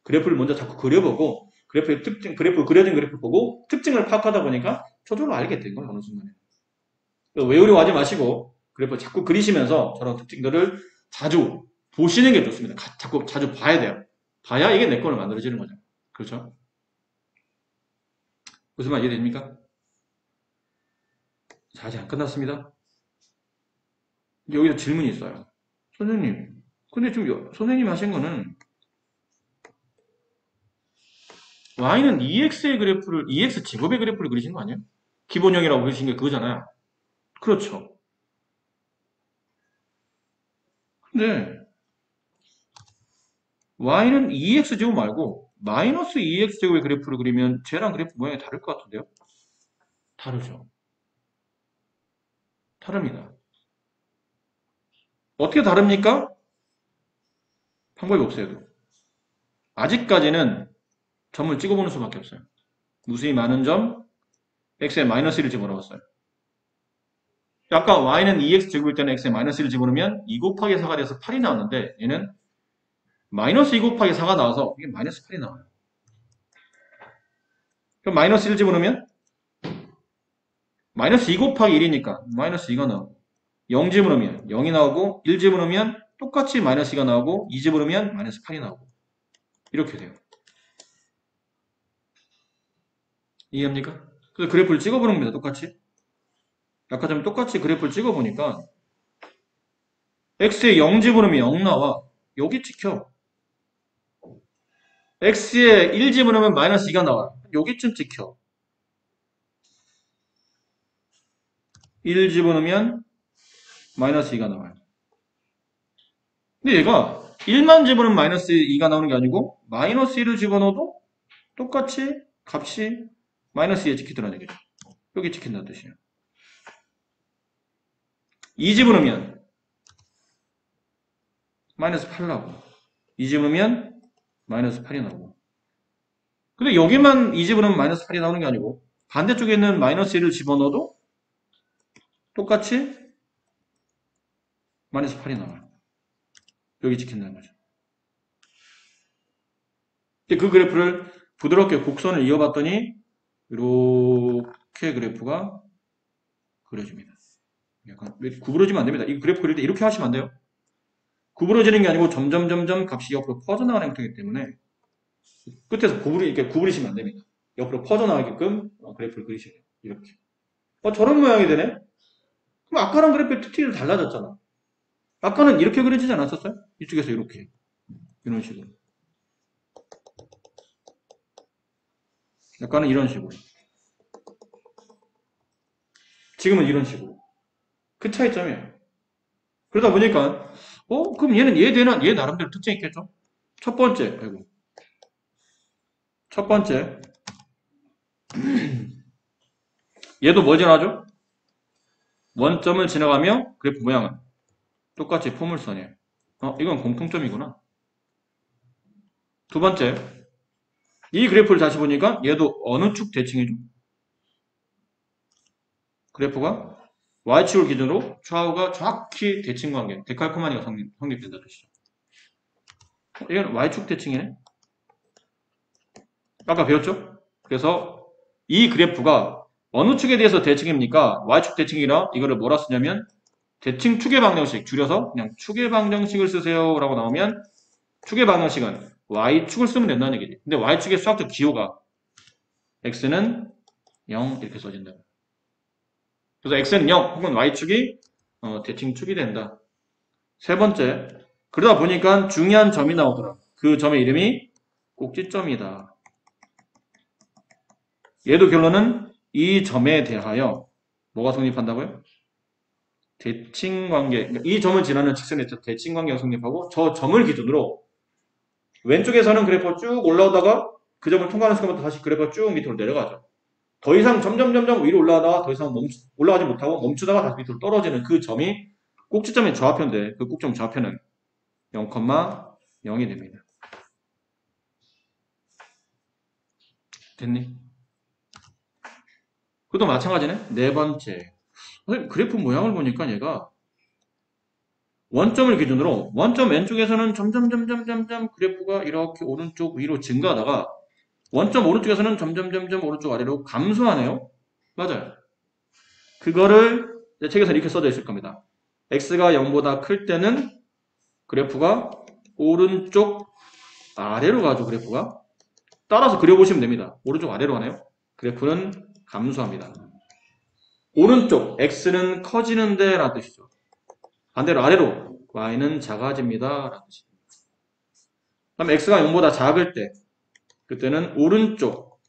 그래프를 먼저 자꾸 그려보고 그래프의 특징, 그려진 그래프 보고 특징을 파악하다 보니까 저절로 알게 된 거예요. 어느 순간에. 외우려고 하지 마시고 그래프 자꾸 그리시면서 저런 특징들을 자주 보시는 게 좋습니다. 자주 봐야 돼요. 봐야 이게 내 거를 만들어지는 거죠. 그렇죠? 무슨 말 이해됩니까? 자, 아직 안 끝났습니다. 여기서 질문이 있어요. 선생님, 근데 지금 선생님이 하신 거는 y는 2x의 그래프를 2x 제곱의 그래프를 그리신 거 아니에요? 기본형이라고 그리신 게 그거잖아요. 그렇죠. 근데 y는 2x제곱 말고 마이너스 2x제곱의 그래프를 그리면 쟤랑 그래프 모양이 다를 것 같은데요? 다르죠. 다릅니다. 어떻게 다릅니까? 방법이 없어요. 아직까지는 점을 찍어보는 수밖에 없어요. 무수히 많은 점, x에 마이너스 1을 집어넣었어요. 아까 y는 2x제곱일 때는 x에 마이너스 1을 집어넣으면 2 곱하기 4가 돼서 8이 나왔는데 얘는 마이너스 2 곱하기 4가 나와서 이게 마이너스 8이 나와요. 그럼 마이너스 1 집어넣으면 마이너스 2 곱하기 1이니까 마이너스 2가 나오고 0 집어넣으면 0이 나오고 1 집어넣으면 똑같이 마이너스 2가 나오고 2 집어넣으면 마이너스 8이 나오고 이렇게 돼요. 이해합니까? 그래서 그래프를 찍어보는 겁니다. 똑같이. 아까 좀 똑같이 그래프를 찍어보니까 x에 0 집어넣으면 0 나와. 여기 찍혀. x에 1 집어넣으면 마이너스 2가 나와. 여기쯤 찍혀. 1 집어넣으면 마이너스 2가 나와요. 근데 얘가 1만 집어넣으면 마이너스 2가 나오는 게 아니고 마이너스 1을 집어넣어도 똑같이 값이 마이너스 2에 찍히더라는 얘기죠. 여기 찍힌다는 뜻이에요. 2 집어넣으면 마이너스 8 나오고 2 집어넣으면 마이너스 8이 나오고 근데 여기만 2 집어넣으면 마이너스 8이 나오는 게 아니고 반대쪽에 있는 마이너스 1을 집어넣어도 똑같이 마이너스 8이 나와요. 여기 찍힌다는 거죠. 그 그래프를 부드럽게 곡선을 이어봤더니 이렇게 그래프가 그려집니다. 약간 구부러지면 안 됩니다. 이 그래프 그릴 때 이렇게 하시면 안 돼요. 구부러지는 게 아니고 점점 값이 옆으로 퍼져나가는 형태이기 때문에 끝에서 이렇게 구부리시면 안 됩니다. 옆으로 퍼져나가게끔 그래프를 그리셔야 돼요. 이렇게. 저런 모양이 되네? 그럼 아까랑 그래프의 특징이 달라졌잖아. 아까는 이렇게 그려지지 않았었어요? 이쪽에서 이렇게. 이런 식으로. 아까는 이런 식으로. 지금은 이런 식으로. 그 차이점이에요. 그러다 보니까, 그럼 얘 나름대로 특징이 있겠죠? 첫 번째, 얘도 뭐 지나죠? 원점을 지나가며 그래프 모양은 똑같이 포물선이에요. 이건 공통점이구나. 두 번째, 이 그래프를 다시 보니까 얘도 어느 축 대칭이죠? 그래프가 Y축을 기준으로 좌우가 정확히 대칭 관계, 데칼코마니가 성립된다는 뜻이죠. 이건 Y축 대칭이네? 아까 배웠죠? 그래서 이 그래프가 어느 축에 대해서 대칭입니까? Y축 대칭이라 이거를 뭐라 쓰냐면 대칭 축의 방정식 줄여서 그냥 축의 방정식을 쓰세요 라고 나오면 축의 방정식은 Y축을 쓰면 된다는 얘기지. 근데 Y축의 수학적 기호가 X는 0 이렇게 써진다. 그래서 X는 0 혹은 Y축이 대칭축이 된다. 세 번째, 그러다 보니까 중요한 점이 나오더라. 그 점의 이름이 꼭지점이다. 얘도 결론은 이 점에 대하여 뭐가 성립한다고요? 대칭관계. 이 점을 지나는 직선에 대칭관계가 성립하고 저 점을 기준으로 왼쪽에서는 그래프가 쭉 올라오다가 그 점을 통과하는 순간부터 다시 그래프가 쭉 밑으로 내려가죠. 더 이상 점점 위로 올라가다가 더 이상 올라가지 못하고 멈추다가 다시 밑으로 떨어지는 그 점이 꼭지점의 좌표인데 그 꼭지점 좌표는 0,0이 됩니다. 됐니? 그것도 마찬가지네. 네 번째. 그래프 모양을 보니까 얘가 원점을 기준으로 원점 왼쪽에서는 점점 그래프가 이렇게 오른쪽 위로 증가하다가 원점 오른쪽에서는 점점 오른쪽 아래로 감소하네요. 맞아요. 그거를 책에서 이렇게 써져 있을 겁니다. x가 0보다 클 때는 그래프가 오른쪽 아래로 가죠. 그래프가 따라서 그려보시면 됩니다. 오른쪽 아래로 가네요. 그래프는 감소합니다. 오른쪽 x는 커지는데 라는 뜻이죠. 반대로 아래로 y는 작아집니다 라는 뜻입니다. 그다음 x가 0보다 작을 때 그때는 오른쪽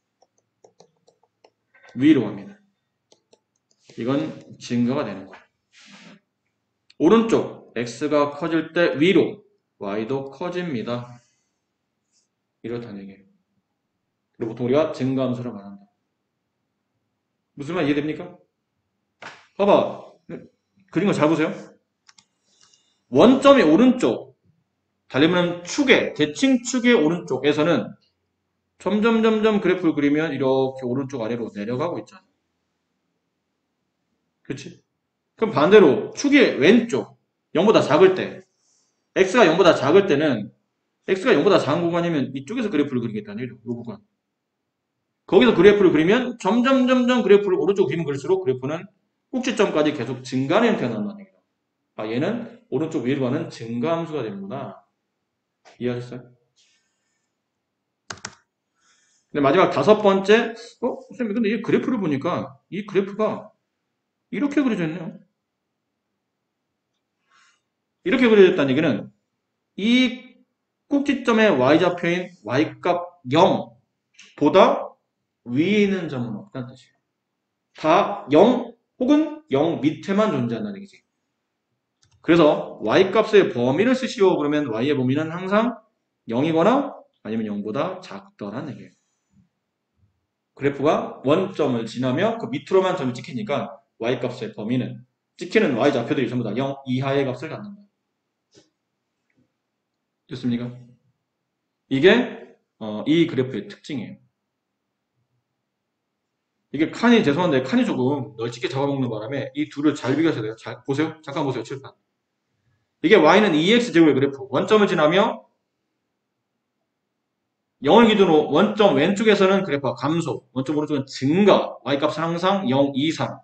위로 갑니다. 이건 증가가 되는 거예요. 오른쪽 x가 커질 때 위로 y도 커집니다. 이렇다는 얘기예요. 그리고 보통 우리가 증가함수를 말한다. 무슨 말 이해됩니까? 봐봐. 그린 거 잘 보세요. 원점의 오른쪽 달리면 축의 대칭축의 오른쪽에서는 점점 그래프를 그리면 이렇게 오른쪽 아래로 내려가고 있잖아. 그렇지? 그럼 반대로 축의 왼쪽 0보다 작을 때 x가 0보다 작을 때는 x가 0보다 작은 구간이면 이쪽에서 그래프를 그리겠다는 얘기죠. 이 구간. 거기서 그래프를 그리면 점점 그래프를 오른쪽 그리면 그릴수록 그래프는 꼭지점까지 계속 증가하는 형태가 나온다는 얘기죠. 아, 얘는 오른쪽 위로 가는 증가함수가 되는구나. 이해하셨어요? 근데 마지막 다섯 번째, 선생님, 근데 이 그래프를 보니까 이 그래프가 이렇게 그려져 있네요. 이렇게 그려졌다는 얘기는 이 꼭지점의 y좌표인 y값 0보다 위에 있는 점은 없다는 뜻이에요. 다 0 혹은 0 밑에만 존재한다는 얘기지. 그래서 y값의 범위를 쓰시오. 그러면 y의 범위는 항상 0이거나 아니면 0보다 작더라는 얘기예요. 그래프가 원점을 지나며 그 밑으로만 점이 찍히니까 y값의 범위는 찍히는 y좌표들이 전부 다 0 이하의 값을 갖는다. 됐습니까? 이게 이 그래프의 특징이에요. 이게 칸이 죄송한데 칸이 조금 널찍게 잡아먹는 바람에 이 둘을 잘 비교하셔야 돼요. 잘 보세요. 잠깐 보세요. 칠판. 이게 y는 2x제곱의 그래프. 원점을 지나며 0을 기준으로 원점 왼쪽에서는 그래프가 감소, 원점 오른쪽은 증가, y값은 항상 0 이상.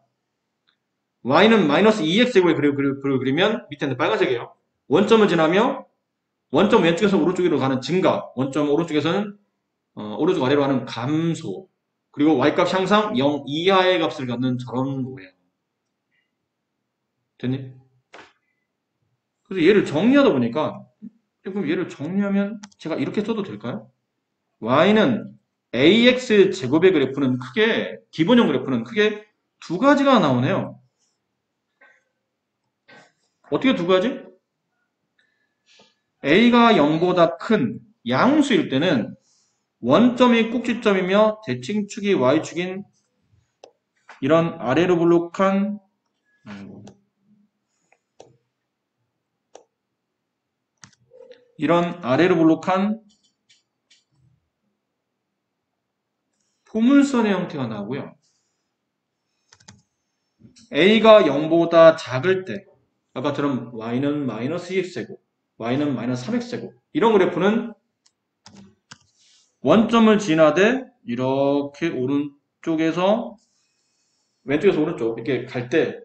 y는 마이너스 2x제곱의 그래프를 그리면 밑에는 빨간색이에요. 원점을 지나며 원점 왼쪽에서 오른쪽으로 가는 증가, 원점 오른쪽에서는 오른쪽 아래로 가는 감소, 그리고 y값이 항상 0 이하의 값을 갖는 저런 모양. 됐니? 그래서 얘를 정리하다 보니까 그럼 얘를 정리하면 제가 이렇게 써도 될까요? y는 ax 제곱의 그래프는 크게 기본형 그래프는 크게 두 가지가 나오네요. 어떻게 두 가지? a가 0보다 큰 양수일 때는 원점이 꼭지점이며 대칭축이 y축인 이런 아래로 볼록한 포물선의 형태가 나오고요. a가 0보다 작을 때 아까처럼 y는 마이너스 2x제곱, y는 마이너스 3x제곱 이런 그래프는 원점을 지나되 이렇게 오른쪽에서 왼쪽에서 오른쪽 이렇게 갈 때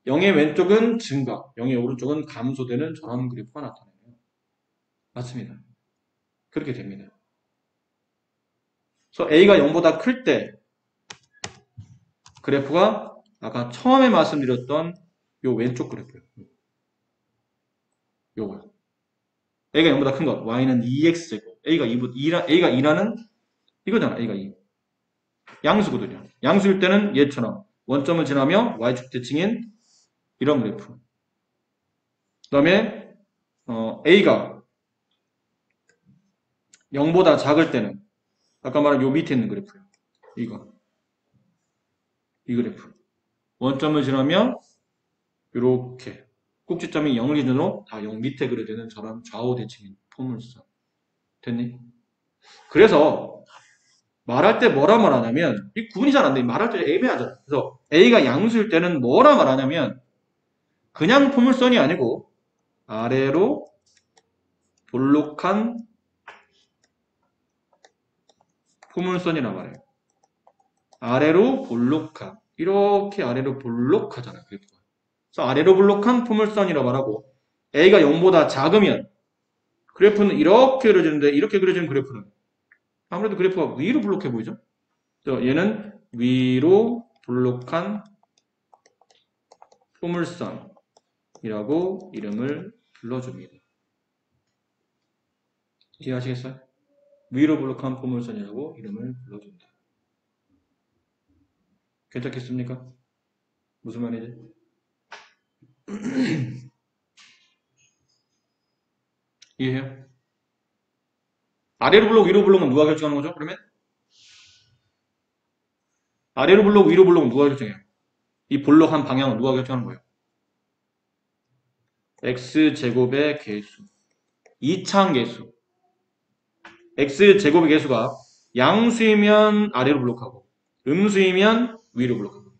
0의 왼쪽은 증가, 0의 오른쪽은 감소되는 저런 그래프가 나타나요. 맞습니다. 그렇게 됩니다. 그래서 a가 0보다 클 때 그래프가 아까 처음에 말씀드렸던 요 왼쪽 그래프예요. 요거요. a가 0보다 큰 것, y는 2x제곱, a가 2라는 이거잖아, a가 2. 양수거든요. 양수일 때는 얘처럼 원점을 지나며 y축 대칭인 이런 그래프. 그 다음에 a가 0보다 작을 때는 아까 말한 요 밑에 있는 그래프예요. 이 그래프. 원점을 지나며 이렇게 꼭지점이 0을 기준으로 다 0 밑에 그려지는 저런 좌우 대칭인 포물선. 됐니? 그래서 말할 때 뭐라 말하냐면 이 구분이 잘 안 돼. 말할 때 애매하잖아. 그래서 a가 양수일 때는 뭐라 말하냐면 그냥 포물선이 아니고 아래로 볼록한 포물선이란 말이에요. 아래로 볼록한 이렇게 아래로 볼록하잖아요. 그래프가. 그래서 아래로 볼록한 포물선이라고 말하고 a가 0보다 작으면 그래프는 이렇게 그려지는데 이렇게 그려지는 그래프는 아무래도 그래프가 위로 볼록해 보이죠? 그래서 얘는 위로 볼록한 포물선이라고 이름을 불러줍니다. 이해하시겠어요? 위로 볼록한 포물선이라고 이름을 불러준다. 괜찮겠습니까? 무슨 말이지? 이해해요? 아래로 볼록, 위로 볼록은 누가 결정하는 거죠? 그러면? 아래로 볼록, 위로 볼록은 누가 결정해요? 이 볼록한 방향은 누가 결정하는 거예요? x제곱의 개수. 이차항계수. x제곱의 개수가 양수이면 아래로 볼록하고 음수이면 위로 볼록하고.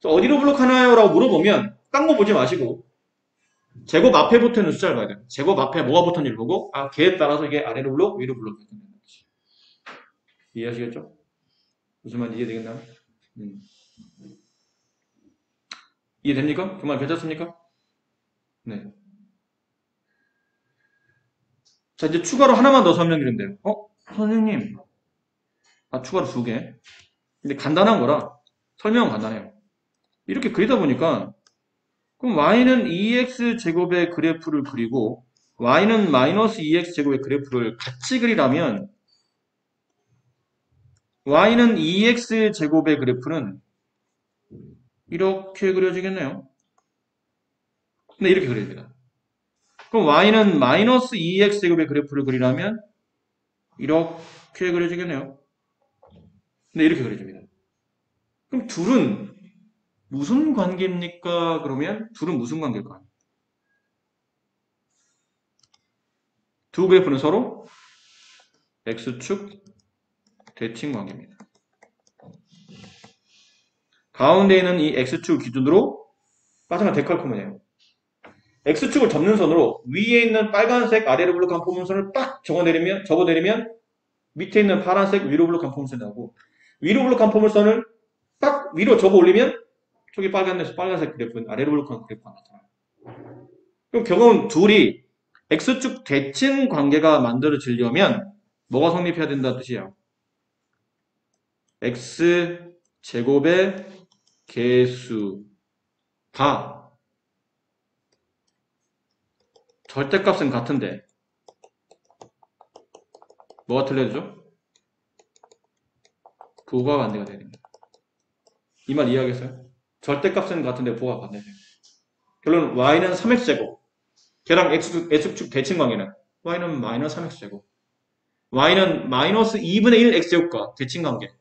어디로 볼록하나요? 라고 물어보면 딴 거 보지 마시고 제곱 앞에 붙어있는 숫자를 봐야 돼요. 제곱 앞에 뭐가 붙었는지를 보고 걔에 따라서 이게 아래로 볼록, 위로 볼록. 이해하시겠죠? 무슨 말인지 이해되겠나? 음. 이해됩니까? 그 말 괜찮습니까? 네. 자, 이제 추가로 하나만 더 설명드린대요. 선생님. 추가로 두 개. 근데 간단한 거라 설명은 간단해요. 이렇게 그리다 보니까 그럼 y는 2x 제곱의 그래프를 그리고 y는 마이너스 2x 제곱의 그래프를 같이 그리라면 y는 2x 제곱의 그래프는 이렇게 그려지겠네요. 네, 이렇게 그려집니다. 그럼 y는 마이너스 2x 제곱의 그래프를 그리라면 이렇게 그려지겠네요. 네, 이렇게 그려집니다. 그럼 둘은 무슨 관계입니까? 그러면 둘은 무슨 관계일까요? 두 그래프는 서로 x축 대칭 관계입니다. 가운데 있는 이 x축 기준으로 마찬가지 데칼코면이에요. x축을 접는 선으로 위에 있는 빨간색 아래로 블록한 포문선을 딱 접어내리면 밑에 있는 파란색 위로 블록한 포문선이 나오고 위로 블록한 포문선을 딱 위로 접어 올리면 저기 빨간색 그래프 아래로 블록한 그래프가 나타나요. 그럼 결국은 둘이 x축 대칭 관계가 만들어지려면 뭐가 성립해야 된다는 뜻이에요? x 제곱의 개수가 절대값은 같은데 뭐가 틀려지죠? 부호가 반대가 돼야 됩니다. 이 말 이해하겠어요? 절대값은 같은데 부호가 반대돼요. 결론 y는 3x제곱 걔랑 x축 대칭 관계는 y는 마이너스 3x제곱 y는 마이너스 2분의 1 x제곱과 대칭 관계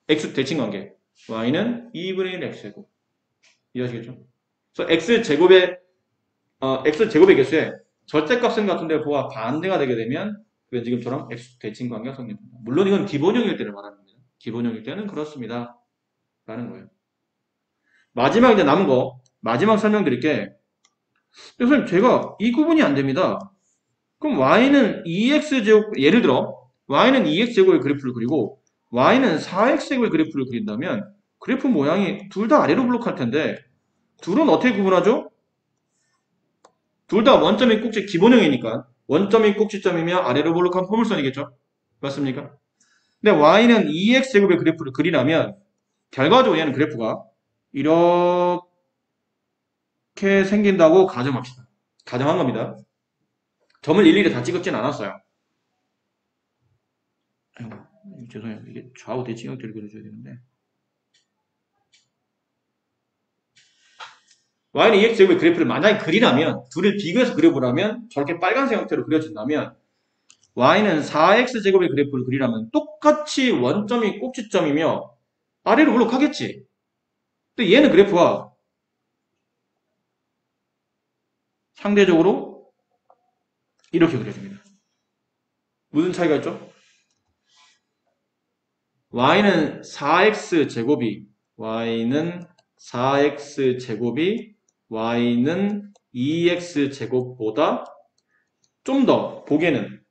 x 대칭 관계 y는 2분의 1 x제곱 이해하시겠죠? 그래서 x제곱의 개수에 절대값은 같은데 부호가 반대가 되게 되면 그게 지금처럼 x 대칭 관계가 성립합니다. 물론 이건 기본형일 때를 말하는 겁니다. 기본형일 때는 그렇습니다. 라는 거예요. 마지막 이제 남은 거 마지막 설명드릴게. 선생님 제가 이 구분이 안 됩니다. 그럼 y는 2x제곱 예를 들어 y는 2x제곱의 그래프를 그리고 y는 4x제곱의 그래프를 그린다면 그래프 모양이 둘 다 아래로 블록할 텐데 둘은 어떻게 구분하죠? 둘 다 원점이 꼭지 기본형이니까 원점이 꼭지점이며 아래로 블록한 포물선이겠죠? 맞습니까? 근데 y는 2x제곱의 그래프를 그리려면 결과적으로 얘는 그래프가 이렇게 생긴다고 가정합시다. 가정한 겁니다. 점을 일일이 다 찍었진 않았어요. 아이고, 죄송해요. 이게 좌우 대칭 형태를 그려줘야 되는데 y는 2x제곱의 그래프를 만약에 그리라면 둘을 비교해서 그려보라면 저렇게 빨간색 형태로 그려진다면 y는 4x제곱의 그래프를 그리라면 똑같이 원점이 꼭지점이며 아래로 블록하겠지. 근데 얘는 그래프가 상대적으로 이렇게 그려집니다. 무슨 차이가 있죠? y는 4x제곱이 y는 2x제곱보다 좀 더 보기에는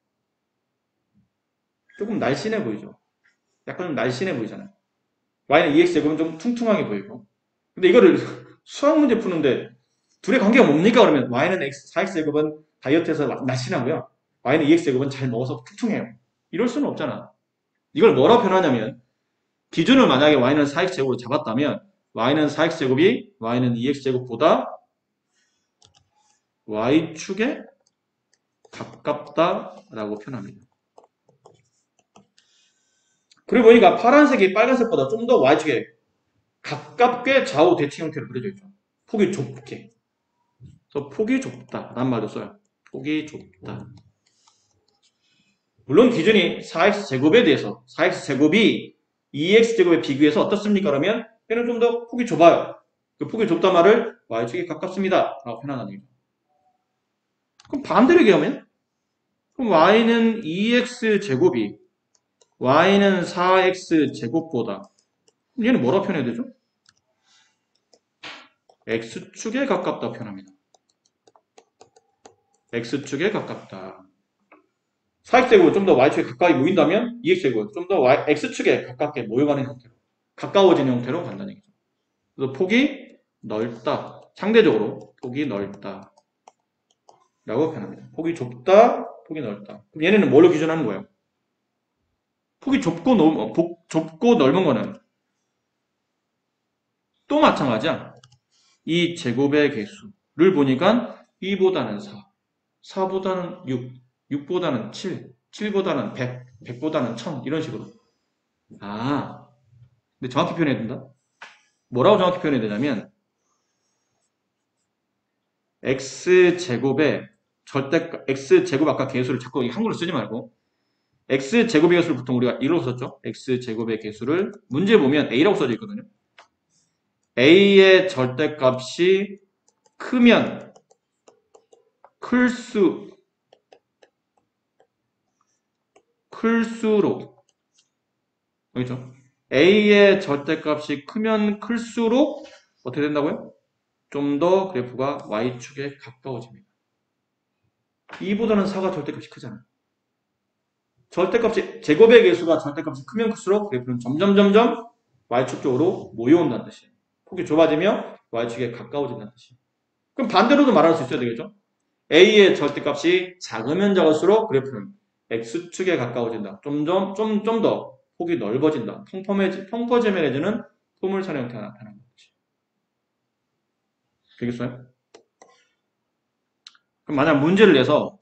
조금 날씬해 보이죠? 약간 좀 날씬해 보이잖아요. y는 2x제곱은 좀 퉁퉁하게 보이고 근데 이거를 수학 문제 푸는데 둘의 관계가 뭡니까? 그러면 y는 4x제곱은 다이어트해서 날씬하고요. y는 2x제곱은 잘 먹어서 퉁퉁해요. 이럴 수는 없잖아. 이걸 뭐라고 표현하냐면 기준을 만약에 y는 4x제곱으로 잡았다면 y는 4x제곱이 y는 2x제곱보다 y축에 가깝다라고 표현합니다. 그리고 보니까 파란색이 빨간색보다 좀 더 y축에 가깝게 좌우 대칭 형태로 그려져 있죠. 폭이 좁게. 그래서 폭이 좁다라는 말도 써요. 폭이 좁다. 물론 기준이 4x제곱에 대해서 4x제곱이 2x제곱에 비교해서 어떻습니까? 그러면 얘는 좀 더 폭이 좁아요. 그 폭이 좁단 말을 y축에 가깝습니다. 라고 표현하는 얘기죠. 그럼 반대로 얘기하면 그럼 y는 2x제곱이 y는 4x제곱보다 얘는 뭐라 표현해야 되죠? x축에 가깝다 표현합니다. x축에 가깝다. 4x제곱은 좀 더 y축에 가까이 모인다면 2x제곱은 좀 더 x축에 가깝게 모여가는 형태로 가까워지는 형태로 간다는 얘기죠. 그래서 폭이 넓다. 상대적으로 폭이 넓다. 라고 표현합니다. 폭이 좁다, 폭이 넓다. 그럼 얘네는 뭘로 기준하는 거예요? 폭이 좁고 넓은 거는 또 마찬가지야. 이 제곱의 개수를 보니까 2보다는 4, 4보다는 6, 6보다는 7, 7보다는 100, 100보다는 1000 이런 식으로. 아, 근데 정확히 표현해야 된다. 뭐라고 정확히 표현해야 되냐면 x제곱의 x제곱 아까 개수를 자꾸 한글로 쓰지 말고 x제곱의 개수를 보통 우리가 1로 썼죠. x제곱의 개수를 문제 보면 a라고 써져 있거든요. a의 절대값이 크면 클수록 여기죠. a의 절대값이 크면 클수록 어떻게 된다고요? 좀 더 그래프가 y축에 가까워집니다. 2보다는 4가 절대값이 크잖아요. 절대값이 제곱의 개수가 절대값이 크면 클수록 그래프는 점점 y축 쪽으로 모여온다는 뜻이에요. 폭이 좁아지며 y축에 가까워진다는 뜻이에요. 그럼 반대로도 말할 수 있어야 되겠죠? a의 절대값이 작으면 작을수록 그래프는 x축에 가까워진다. 좀 더 폭이 넓어진다. 펑퍼짐해지는 포물선 형태가 나타나는 거지. 되겠어요? 그럼 만약 문제를 내서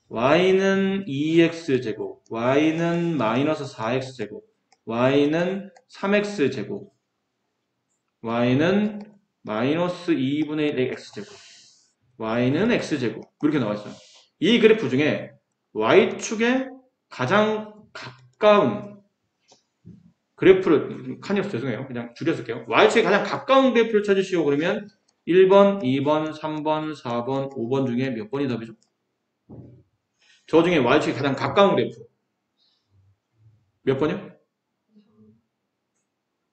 y는 2x제곱, y는 마이너스 4x제곱, y는 3x제곱, y는 마이너스 2분의 1 x제곱, y는 x제곱 이렇게 나와 있어요. 이 그래프 중에 y축에 가장 가까운 그래프를 칸이어서 죄송해요. 그냥 줄여쓸게요. y축에 가장 가까운 그래프를 찾으시오. 그러면 1번, 2번, 3번, 4번, 5번 중에 몇 번이 답이죠? 저 중에 y축에 가장 가까운 그래프 몇 번이요?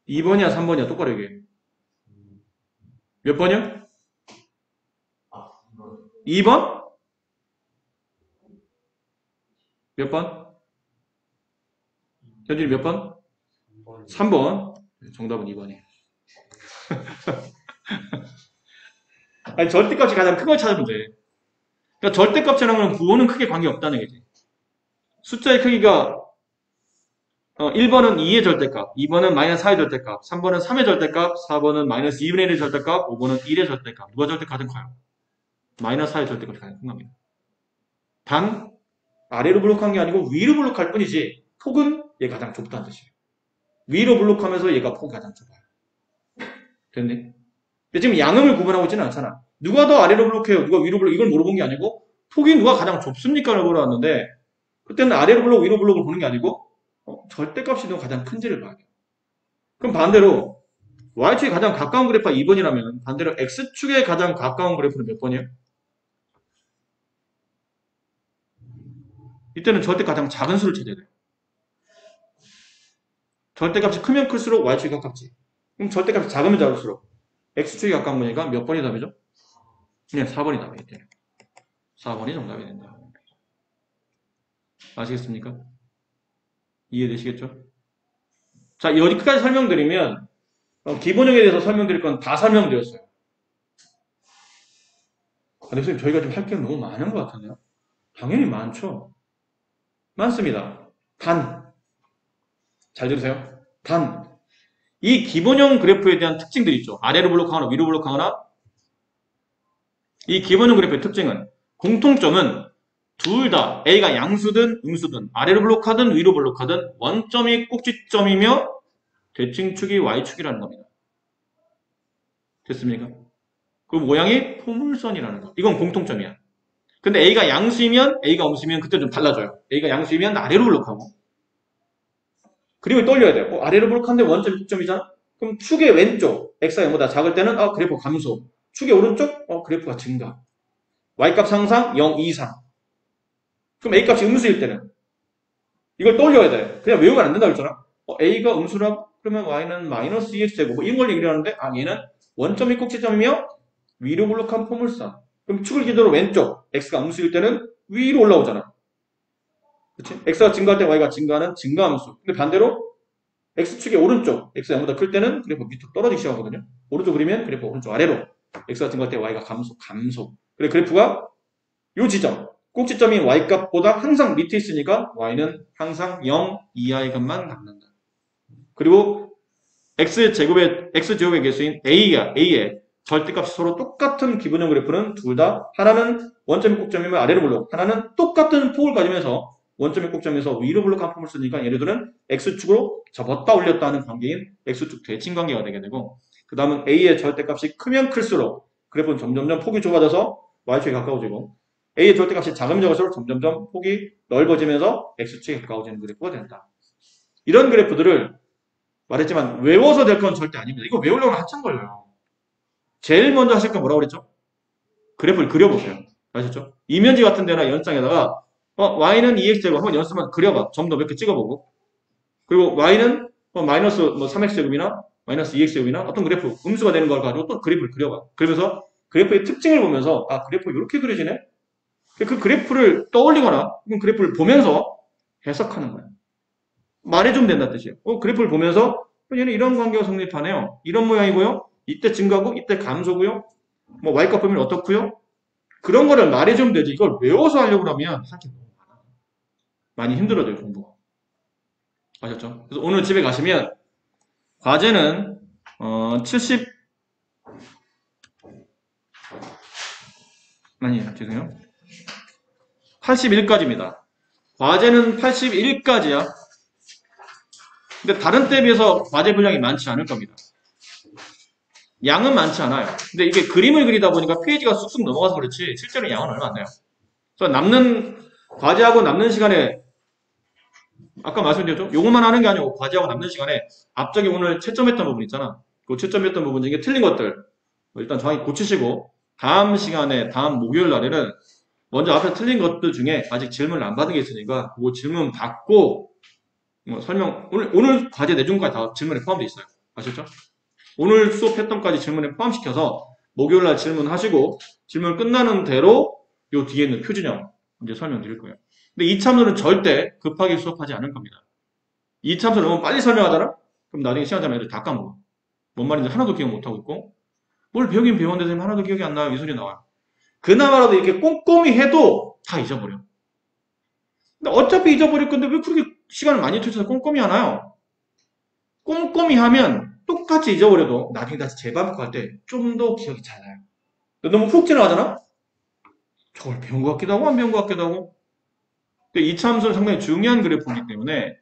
2번이야 3번이야 똑바로 얘기해. 몇 번이요? 2번? 몇 번? 현준이 몇 번? 3번. 정답은 2번이에요. 아니, 절대값이 가장 큰 걸 찾으면 돼. 그러니까 절대값이라는 건 부호는 크게 관계없다는 얘기지. 숫자의 크기가 1번은 2의 절대값, 2번은 마이너스 4의 절대값, 3번은 3의 절대값, 4번은 마이너스 2분의 1의 절대값, 5번은 1의 절대값. 누가 절대값은 커요? 마이너스 4의 절대값이 가장 큰 겁니다. 단 아래로 블록한 게 아니고 위로 블록할 뿐이지 폭은 얘가 가장 좁다는 뜻이에요. 위로 블록하면서 얘가 폭이 가장 좁아요. 됐네? 근데 지금 양음을 구분하고 있지는 않잖아. 누가 더 아래로 블록해요? 누가 위로 블록? 이걸 물어본 게 아니고 폭이 누가 가장 좁습니까? 라고 물어봤는데 그때는 아래로 블록, 위로 블록을 보는 게 아니고 절대값이 누가 가장 큰지를 봐야 돼요. 그럼 반대로 y축에 가장 가까운 그래프가 2번이라면 반대로 x축에 가장 가까운 그래프는 몇 번이에요? 이때는 절대 가장 작은 수를 찾아야 돼요. 절대값이 크면 클수록 y축이 가깝지. 그럼 절대값이 작으면 작을수록 x축이 가까운 거니까 몇 번이 답이죠? 네, 4번이 답이에요. 이때는. 4번이 정답이 된다. 아시겠습니까? 이해되시겠죠? 자, 여기까지 설명드리면 기본형에 대해서 설명드릴 건 다 설명드렸어요. 근데 선생님 저희가 좀 할 게 너무 많은 것 같은데요? 당연히 많죠. 많습니다. 잘 들으세요. 이 기본형 그래프에 대한 특징들이 있죠. 아래로 블록하거나 위로 블록하거나 이 기본형 그래프의 특징은 공통점은 둘 다 A가 양수든 음수든 아래로 블록하든 위로 블록하든 원점이 꼭지점이며 대칭축이 Y축이라는 겁니다. 됐습니까? 그 모양이 포물선이라는 거. 이건 공통점이야. 근데 A가 양수이면 A가 음수면 그때 좀 달라져요. A가 양수이면 아래로 블록하고 그리고 떨려야 돼요. 아래로 블록하는데 원점이 꼭점이잖아? 그럼 축의 왼쪽 X가 0보다 작을 때는 그래프 감소. 축의 오른쪽 그래프가 증가. Y값 상상 0 이상. 그럼 A값이 음수일 때는 이걸 떠올려야 돼. 그냥 외우면 안 된다고 했잖아. A가 음수라고? 그러면 Y는 마이너스 2X제곱 뭐 이런 걸 얘기를 하는데 얘는 원점이 꼭지점이며 위로 블록한 포물선. 그럼 축을 기준으로 왼쪽 X가 음수일 때는 위로 올라오잖아. 그치? X가 증가할 때 Y가 증가하는 증가함수. 근데 반대로 X축의 오른쪽, X가 0보다 클 때는 그래프 밑으로 떨어지기 시작하거든요. 오른쪽 그리면 그래프 오른쪽 아래로. X가 증가할 때 Y가 감소. 그래 그래프가 요 지점, 꼭지점인 Y값보다 항상 밑에 있으니까 Y는 항상 0 이하의 값만 남는다. 그리고 X제곱의 개수인 A의 절대값이 서로 똑같은 기본형 그래프는 둘 다 하나는 원점의 꼭점이면 아래로 블록, 하나는 똑같은 폭을 가지면서 원점의 꼭점에서 위로 블록 한 폼을 쓰니까 얘네들은 X축으로 접었다 올렸다 하는 관계인 X축 대칭 관계가 되게 되고, 그 다음은 A의 절대값이 크면 클수록 그래프는 점점점 폭이 좁아져서 Y축에 가까워지고, A의 절대값이 작으면 작을수록 점점점 폭이 넓어지면서 X축에 가까워지는 그래프가 된다. 이런 그래프들을 말했지만 외워서 될 건 절대 아닙니다. 이거 외우려면 한참 걸려요. 제일 먼저 하실 건 뭐라고 그랬죠? 그래프를 그려보세요. 아셨죠? 이면지 같은 데나 연장에다가 y는 2x제곱 한번 연습만 그려봐. 점도 몇 개 찍어보고. 그리고 y는 마이너스 3x제곱이나 마이너스 2x제곱이나 어떤 그래프, 음수가 되는 걸 가지고 또 그래프를 그려봐. 그러면서 그래프의 특징을 보면서 그래프 이렇게 그려지네? 그 그래프를 떠올리거나 그래프를 보면서 해석하는 거예요. 말해주면 된다는 뜻이에요. 그래프를 보면서 얘는 이런 관계가 성립하네요. 이런 모양이고요. 이때 증가고 이때 감소고요. 뭐 y값 보면 어떻고요. 그런 거를 말해주면 되지. 이걸 외워서 하려고 하면 하기 너무 많아. 많이 힘들어져요, 공부가. 아셨죠? 그래서 오늘 집에 가시면 과제는 81까지입니다. 과제는 81까지야. 근데 다른 때에 비해서 과제 분량이 많지 않을 겁니다. 양은 많지 않아요. 근데 이게 그림을 그리다 보니까 페이지가 쑥쑥 넘어가서 그렇지 실제로 양은 얼마 안 돼요. 그래서 과제하고 남는 시간에 아까 말씀드렸죠? 요것만 하는 게 아니고 과제하고 남는 시간에 앞쪽에 오늘 채점했던 부분 있잖아. 그 채점했던 부분 중에 틀린 것들 일단 정확히 고치시고 다음 시간에 다음 목요일 날에는 먼저 앞에 틀린 것들 중에 아직 질문을 안 받은 게 있으니까 그 질문 받고 설명 오늘 과제 내준까지 다 질문에 포함되어 있어요. 아셨죠? 오늘 수업했던까지 질문에 포함시켜서 목요일날 질문하시고 질문 끝나는 대로 요 뒤에 있는 표준형 이제 설명드릴 거예요. 근데 이 참수는 절대 급하게 수업하지 않을 겁니다. 이 참수 너무 빨리 설명하잖아? 그럼 나중에 시간 되면 애들 다 까먹어. 뭔 말인지 하나도 기억 못하고 있고 뭘 배우긴 배웠는데 하나도 기억이 안 나요. 이 소리 나와요. 그나마라도 이렇게 꼼꼼히 해도 다 잊어버려. 근데 어차피 잊어버릴 건데 왜 그렇게 시간을 많이 투자해서 꼼꼼히 하나요? 꼼꼼히 하면 똑같이 잊어버려도 나중에 다시 재반복할 때 좀 더 기억이 잘 나요. 너무 훅 지나가잖아? 저걸 배운 것 같기도 하고 안 배운 것 같기도 하고. 근데 이 참수는 상당히 중요한 그래프이기 때문에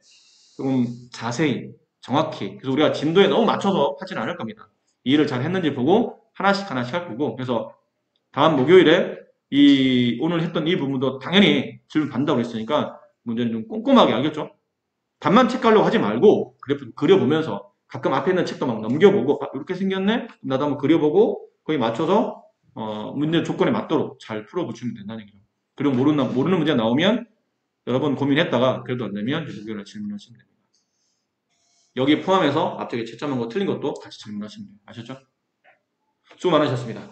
조금 자세히 정확히 그래서 우리가 진도에 너무 맞춰서 하지는 않을 겁니다. 이해를 잘 했는지 보고 하나씩 할 거고 그래서 다음 목요일에 오늘 했던 이 부분도 당연히 질문 받는다고 했으니까 문제는 좀 꼼꼼하게 알겠죠? 답만 체크하려고 하지 말고 그래프 그려보면서 가끔 앞에 있는 책도 막 넘겨보고 이렇게 생겼네? 나도 한번 그려보고 거기 맞춰서 문제 조건에 맞도록 잘 풀어붙이면 된다는 얘기죠. 그리고 모르는 문제 나오면 여러 번 고민했다가 그래도 안 되면 목요일에 질문하시면 됩니다. 여기 포함해서 앞쪽에 채점한 거 틀린 것도 같이 질문하시면 돼요. 아셨죠? 수고 많으셨습니다.